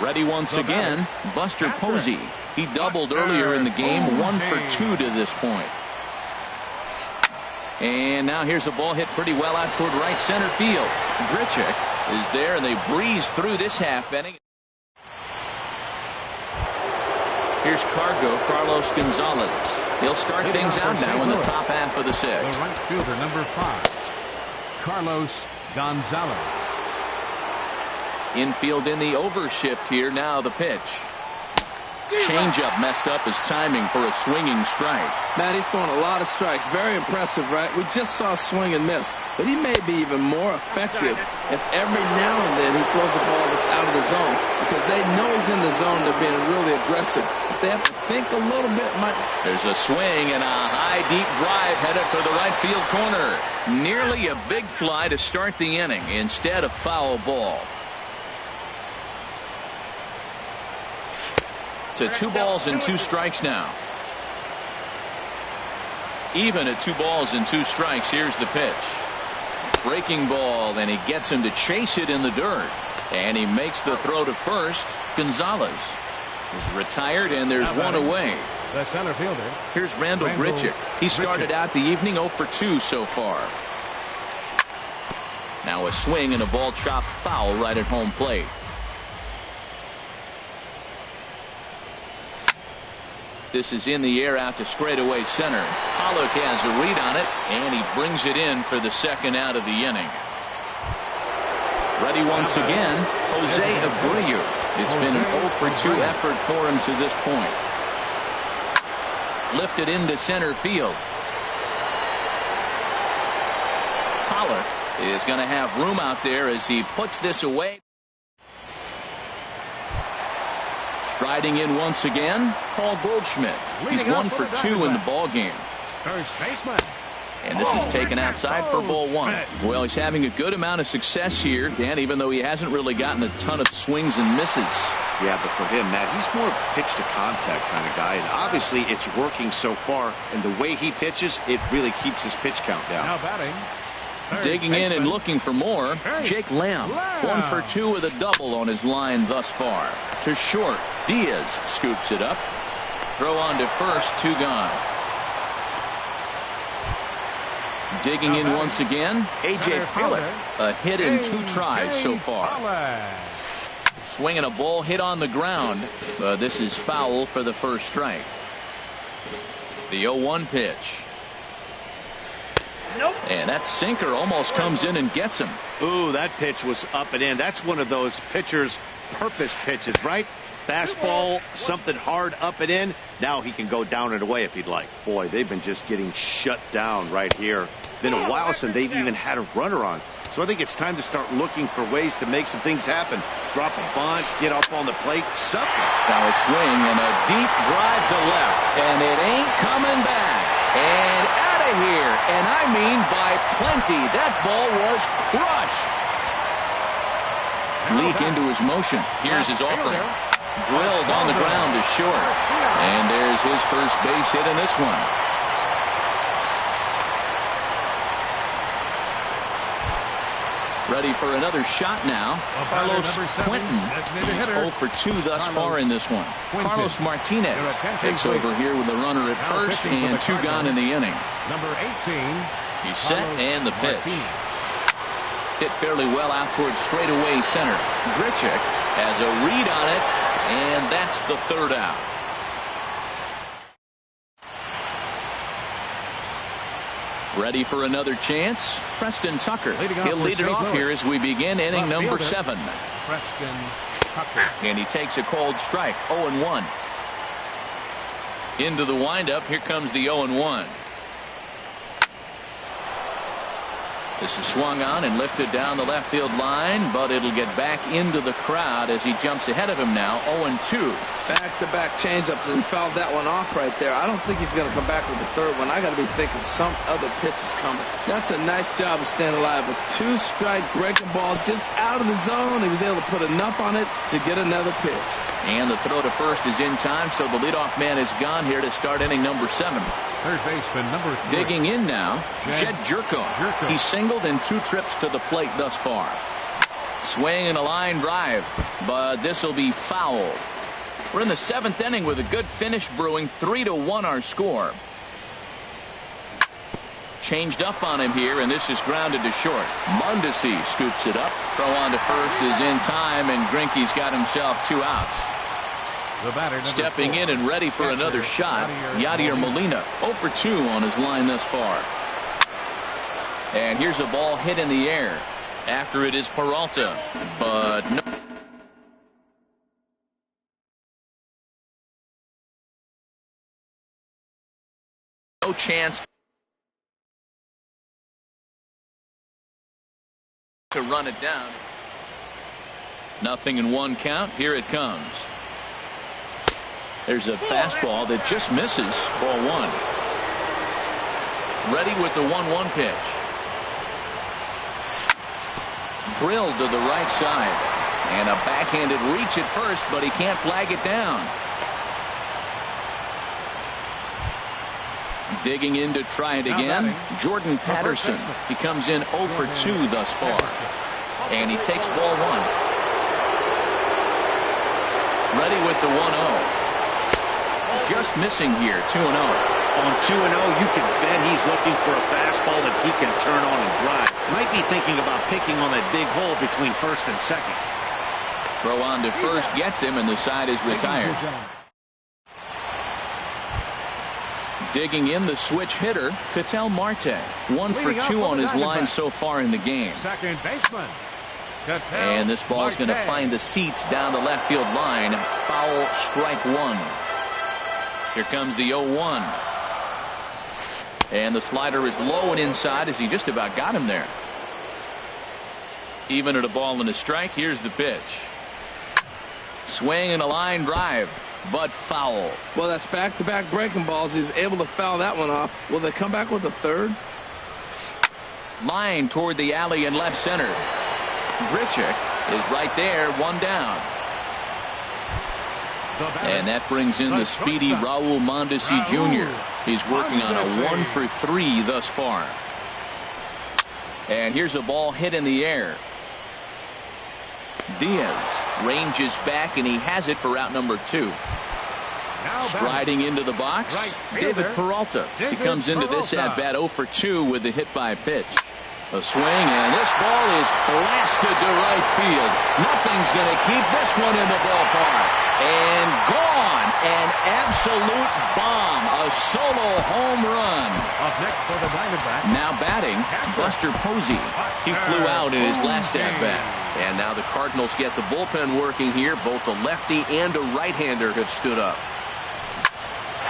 Ready once again, Buster Posey. He doubled earlier in the game. 1 for 2 to this point. And now here's a ball hit pretty well out toward right center field. Grichuk is there, and they breeze through this half inning. Here's Carlos Gonzalez. He'll start things out now in the top half of the 6th. The right fielder, number 5, Carlos Gonzalez. Infield in the overshift here. Now the pitch. Changeup messed up his timing for a swinging strike. Matt, he's throwing a lot of strikes. Very impressive, right? We just saw a swing and miss. But he may be even more effective if every now and then he throws a ball that's out of the zone. Because they know he's in the zone. They're being really aggressive. If they have to think a little bit. There's a swing and a high, deep drive headed for the right field corner. Nearly a big fly to start the inning. Instead, a foul ball. to 2 balls and 2 strikes now. Even at 2 balls and 2 strikes. Here's the pitch. Breaking ball, and he gets him to chase it in the dirt. And he makes the throw to first. Gonzalez is retired, and there's one away. The center fielder. Here's Randall Grichuk. He started out the evening 0 for 2 so far. Now a swing and a ball chopped foul right at home plate. This is in the air out to straightaway center. Pollock has a read on it, and he brings it in for the second out of the inning. Ready once again, Jose Abreu. It's been an 0 for 2 effort for him to this point. Lifted into center field. Pollock is going to have room out there as he puts this away. Striding in once again, Paul Goldschmidt. He's 1 for 2 in the ball game. First baseman. And this is taken outside for ball 1. Well, he's having a good amount of success here, Dan, even though he hasn't really gotten a ton of swings and misses. Yeah, but for him, Matt, he's more of a pitch to contact kind of guy, and obviously it's working so far, and the way he pitches, it really keeps his pitch count down. Now batting. Digging in and looking for more, Jake Lamb. 1 for 2 with a double on his line thus far. To short, Diaz scoops it up. Throw on to first, 2 gone. Digging in once again, A.J. Pollock. A hit in 2 tries so far. Swinging a ball hit on the ground. This is foul for the first strike. The 0-1 pitch. Nope. And that sinker almost comes in and gets him. Ooh, that pitch was up and in. That's one of those pitcher's purpose pitches, right? Fastball, something hard up and in. Now he can go down and away if he'd like. Boy, they've been just getting shut down right here. Been a while since they've even had a runner on. So I think it's time to start looking for ways to make some things happen. Drop a bunt, get up on the plate, something. Now a swing and a deep drive to left. And it ain't coming back. And out of here. And I mean by plenty. That ball was crushed. Leak into his motion. Here's his offering. Drilled on the ground to short. And there's his first base hit in this one. Ready for another shot now. Carlos Quentin. He's 0 for 2 thus far in this one. Carlos Martinez takes over here with a runner at first and 2 gone in the inning. Number 18. He's set and the pitch. Hit fairly well out towards straightaway center. Grichuk has a read on it, and that's the 3rd out. Ready for another chance? Preston Tucker. He'll lead it off here as we begin inning number 7. Preston Tucker. And he takes a cold strike. 0-1. Into the windup. Here comes the 0-1. This is swung on and lifted down the left field line, but it'll get back into the crowd as he jumps ahead of him now. 0-2. Back-to-back changeups and fouled that one off right there. I don't think he's going to come back with the 3rd one. I got to be thinking some other pitch is coming. That's a nice job of staying alive. A 2-strike breaking ball just out of the zone. He was able to put enough on it to get another pitch. And the throw to first is in time, so the leadoff man is gone here to start inning number 7. Third baseman number 3. Digging in now, Jed Jerko. He singled in 2 trips to the plate thus far. Swing and a line drive, but this will be foul. We're in the 7th inning with a good finish brewing. 3-1 our score. Changed up on him here, and this is grounded to short. Mondesi scoops it up. Throw on to first is in time, and Greinke's got himself 2 outs. The batter, stepping 4. In and ready for another shot, Yadier Molina. 0 for 2 on his line thus far. And here's a ball hit in the air. After it is Peralta, but no chance to run it down. 0-1 count. Here it comes. There's a fastball that just misses. Ball 1. Ready with the 1-1 pitch. Drilled to the right side. And a backhanded reach at first, but he can't flag it down. Digging in to try it again, Jordan Patterson. He comes in 0 for 2 thus far. And he takes ball 1. Ready with the 1-0. Just missing here, 2-0. On 2-0, you can bet he's looking for a fastball that he can turn on and drive. Might be thinking about picking on that big hole between first and second. Throw on to first gets him, and the side is retired. Digging in the switch hitter, Ketel Marte. 1 for 2 on his line so far in the game. Second baseman. And this ball's going to find the seats down the left field line. Foul, strike 1. Here comes the 0-1. And the slider is low and inside as he just about got him there. Even at a ball and a strike, here's the pitch. Swing and a line drive, but foul. Well, that's back-to-back breaking balls. He's able to foul that one off. Will they come back with a third? Line toward the alley in left center. Grichuk is right there, 1 down. And that brings in the speedy Raul Mondesi Jr. He's working on a 1 for 3 thus far. And here's a ball hit in the air. Diaz ranges back, and he has it for out number 2. Striding into the box, David Peralta. He comes into this at bat 0 for 2 with the hit by pitch. A swing, and this ball is blasted to right field. Nothing's going to keep this one in the ballpark. And gone. An absolute bomb. A solo home run. Up next for the Diamondbacks. Now batting, Buster Posey. He flew out in his last at-bat. And now the Cardinals get the bullpen working here. Both a lefty and a right-hander have stood up.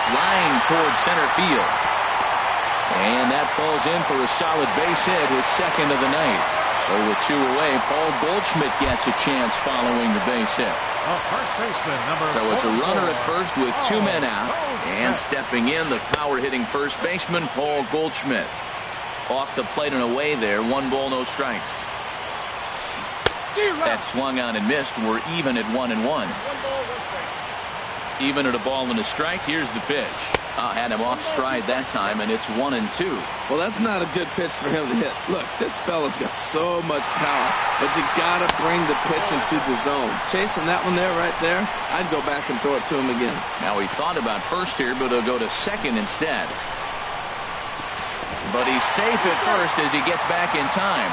Line toward center field. And that falls in for a solid base hit, his second of the night. So with 2 away, Paul Goldschmidt gets a chance following the base hit. So it's a runner at first with 2 men out. And stepping in, the power-hitting first baseman, Paul Goldschmidt. Off the plate and away there, 1 ball, no strikes. That swung on and missed. We're even at 1-1. Even at a ball and a strike. Here's the pitch. Had him off stride that time, and it's 1-2. Well, that's not a good pitch for him to hit. Look, this fella's got so much power, but you got to bring the pitch into the zone. Chasing that one there, right there, I'd go back and throw it to him again. Now he thought about first here, but he'll go to second instead. But he's safe at first as he gets back in time.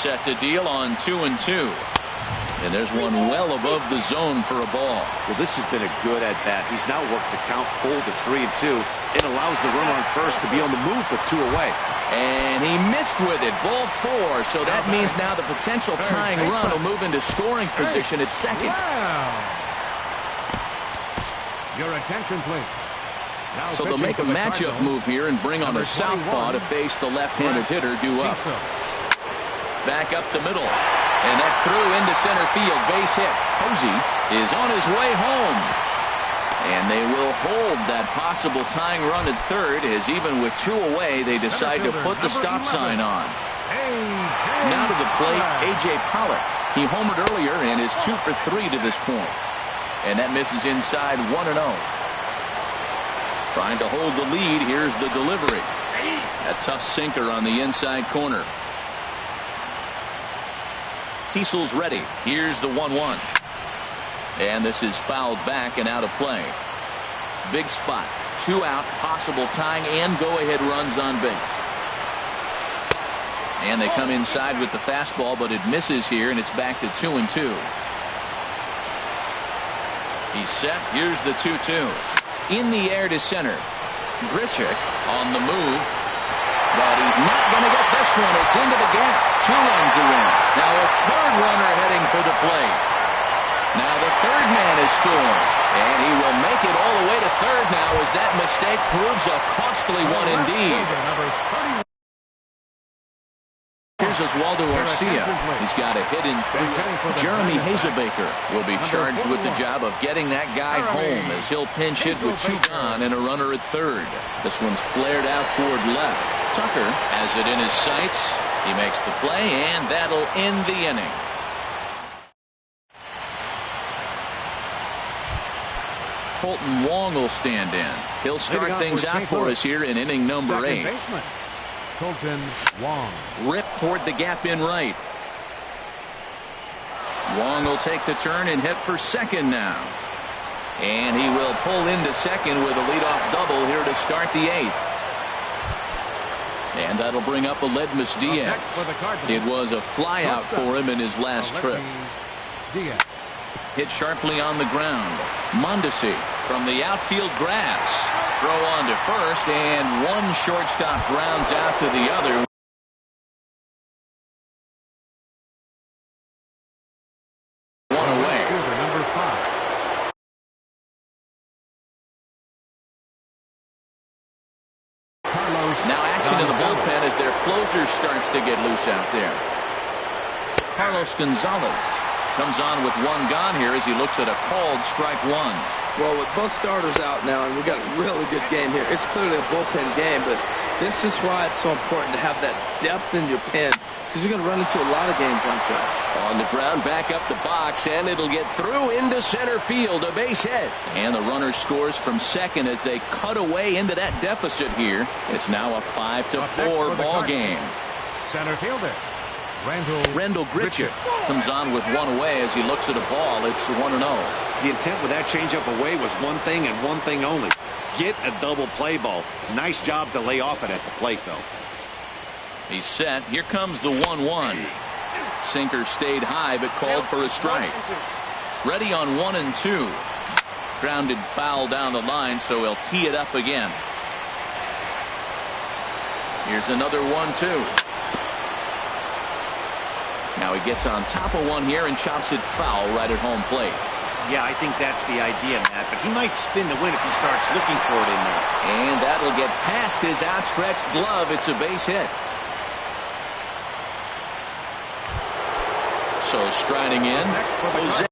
Set to deal on 2-2. And there's one well above the zone for a ball. Well, this has been a good at-bat. He's now worked the count full to 3-2. It allows the runner on first to be on the move with 2 away. And he missed with it. Ball 4. So that means now the potential tying run will move into scoring position at second. Your attention, please. So they'll make a matchup move here and bring on a southpaw to face the left-handed hitter due up. Back up the middle. And that's through into center field. Base hit. Posey is on his way home. And they will hold that possible tying run at third as even with 2 away, they decide to put the stop sign on. Now to the plate, A.J. Pollock. He homered earlier and is 2 for 3 to this point. And that misses inside 1-0. Trying to hold the lead. Here's the delivery. A tough sinker on the inside corner. Cecil's ready. Here's the 1-1. And this is fouled back and out of play. Big spot. 2 out. Possible tying and go-ahead runs on base. And they come inside with the fastball, but it misses here, and it's back to 2-2. He's set. Here's the 2-2. In the air to center. Grichuk on the move. But he's not going to get this one. It's into the gap. 2 runs are in. Now a third runner heading for the plate. Now the third man is scoring. And he will make it all the way to third now as that mistake proves a costly one indeed. Here's Oswaldo Garcia. He's got a hit in 3. Jeremy Hazelbaker will be charged with the job of getting that guy home as he'll pinch hit with 2 gone and a runner at third. This one's flared out toward left. Tucker has it in his sights. He makes the play, and that'll end the inning. Colton Wong will stand in. He'll start things out for us here in inning number 8. Baseman, Colton Wong. Rip toward the gap in right. Wong will take the turn and hit for second now. And he will pull into second with a leadoff double here to start the 8th. And that'll bring up Aledmus Diaz. It was a flyout for him in his last trip. Diaz. Hit sharply on the ground. Mondesi from the outfield grass. Throw on to first, and one shortstop grounds out to the other. One away. Number 5. Carlos. Now action in the bullpen as their closer starts to get loose out there. Carlos Gonzalez comes on with one gone here as he looks at a called strike 1. Well, with both starters out now, and we got a really good game here. It's clearly a bullpen game, but this is why it's so important to have that depth in your pen, because you're going to run into a lot of games like that. On the ground, back up the box, and it'll get through into center field, a base hit. And the runner scores from second as they cut away into that deficit here. It's now a 5-4 ball game. Center fielder Rendell Gritchick comes on with one away as he looks at a ball. It's 1-0. The intent with that changeup away was one thing and one thing only. Get a double play ball. Nice job to lay off it at the plate, though. He's set. Here comes the 1-1. Sinker stayed high but called for a strike. Ready on 1 and 2. Grounded foul down the line, so he'll tee it up again. Here's another 1-2. Now he gets on top of one here and chops it foul right at home plate. Yeah, I think that's the idea, Matt. But he might spin the win if he starts looking for it in there. And that'll get past his outstretched glove. It's a base hit. So striding in, Jose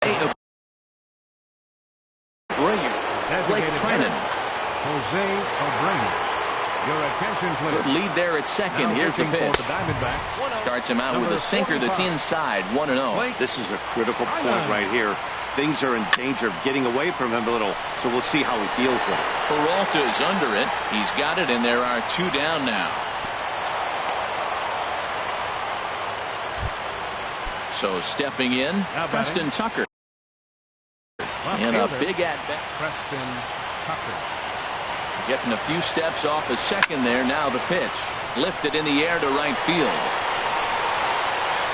Abreu. Blake Trennan. Jose Abreu. Your attention, please. Good lead there at second. Here's the pitch. Starts him out with a sinker that's inside. 1-0. This is a critical point right here. Things are in danger of getting away from him a little, so we'll see how he feels with it. Peralta is under it. He's got it, and there are 2 down now. So stepping in, Preston Tucker. And a big at-bat. Preston Tucker. Getting a few steps off a second there. Now the pitch. Lifted in the air to right field.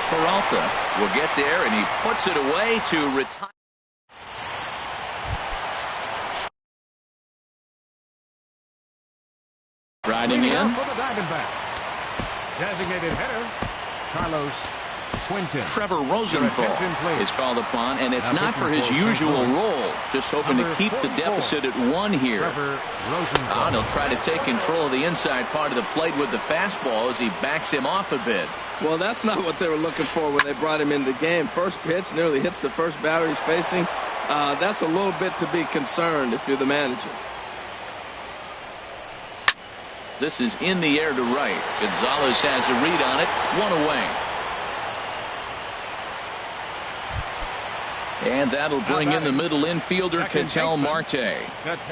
Peralta will get there, and he puts it away to retire. Riding in. For the Diamondbacks. Designated hitter, Carlos Quinton. Trevor Rosenthal is called upon, and it's not for his usual role. Just hoping to keep the deficit at 1 here. And he'll try to take control of the inside part of the plate with the fastball as he backs him off a bit. Well, that's not what they were looking for when they brought him into the game. First pitch nearly hits the first batter he's facing. That's a little bit to be concerned if you're the manager. This is in the air to right. Gonzalez has a read on it. 1 away. And that'll bring in the middle infielder, Ketel Marte.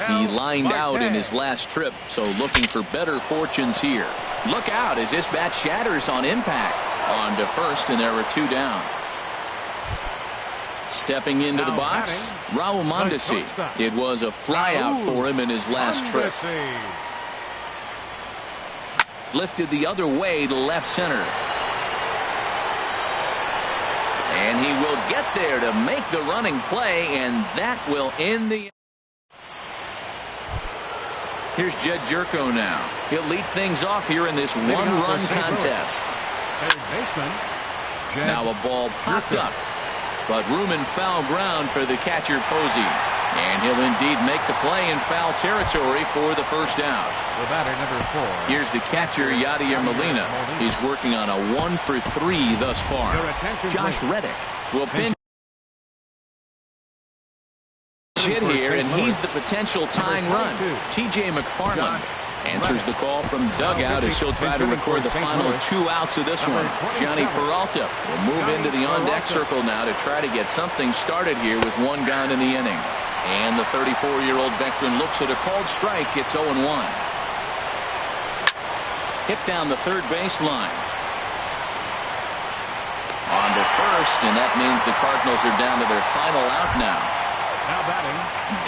He lined out in his last trip, so looking for better fortunes here. Look out as this bat shatters on impact. On to first, and there are 2 down. Stepping into the box, Raul Mondesi. It was a flyout for him in his last trip. Lifted the other way to left center. And he will get there to make the running play, and that will end the. Here's Jed Jerko now. He'll lead things off here in this one-run contest. Now a ball popped up, but room and foul ground for the catcher Posey. And he'll indeed make the play in foul territory for the first out. The batter, number 4. Here's the catcher, Yadier Molina. He's working on a 1-for-3 thus far. Josh Reddick will pinch hit here, and he's the potential tying run. T.J. McFarland answers the call from dugout as he'll try to record the final 2 outs of this one. Johnny Peralta will move into the on-deck circle now to try to get something started here with 1 gone in the inning. And the 34-year-old veteran looks at a called strike. It's 0-1. Hit down the third baseline. On to first, and that means the Cardinals are down to their final out now. Now batting.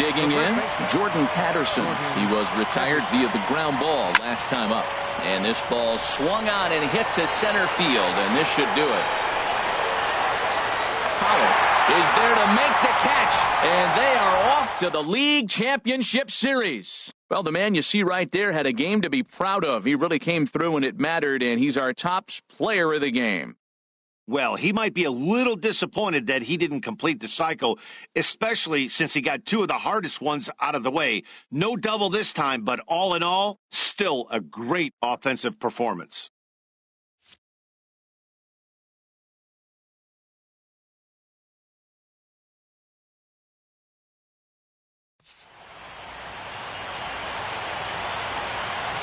Digging in, Jordan Patterson. He was retired via the ground ball last time up. And this ball swung on and hit to center field, and this should do it. Pollard is there to make the catch, and they are off to the League Championship Series. Well, the man you see right there had a game to be proud of. He really came through when it mattered, and he's our top player of the game. Well, he might be a little disappointed that he didn't complete the cycle, especially since he got two of the hardest ones out of the way. No double this time, but all in all, still a great offensive performance.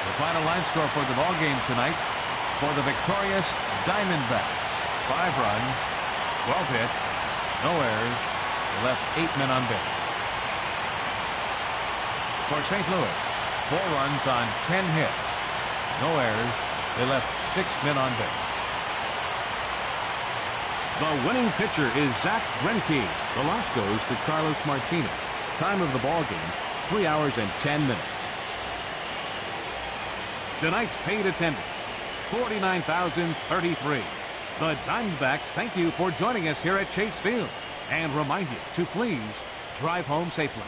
The final line score for the ball game tonight for the victorious Diamondbacks. 5 runs, 12 hits, no errors. They left 8 men on base. For St. Louis, 4 runs on 10 hits, no errors. They left 6 men on base. The winning pitcher is Zach Greinke. The loss goes to Carlos Martinez. Time of the ball game, 3 hours and 10 minutes. Tonight's paid attendance, 49,033. The Diamondbacks thank you for joining us here at Chase Field and remind you to please drive home safely.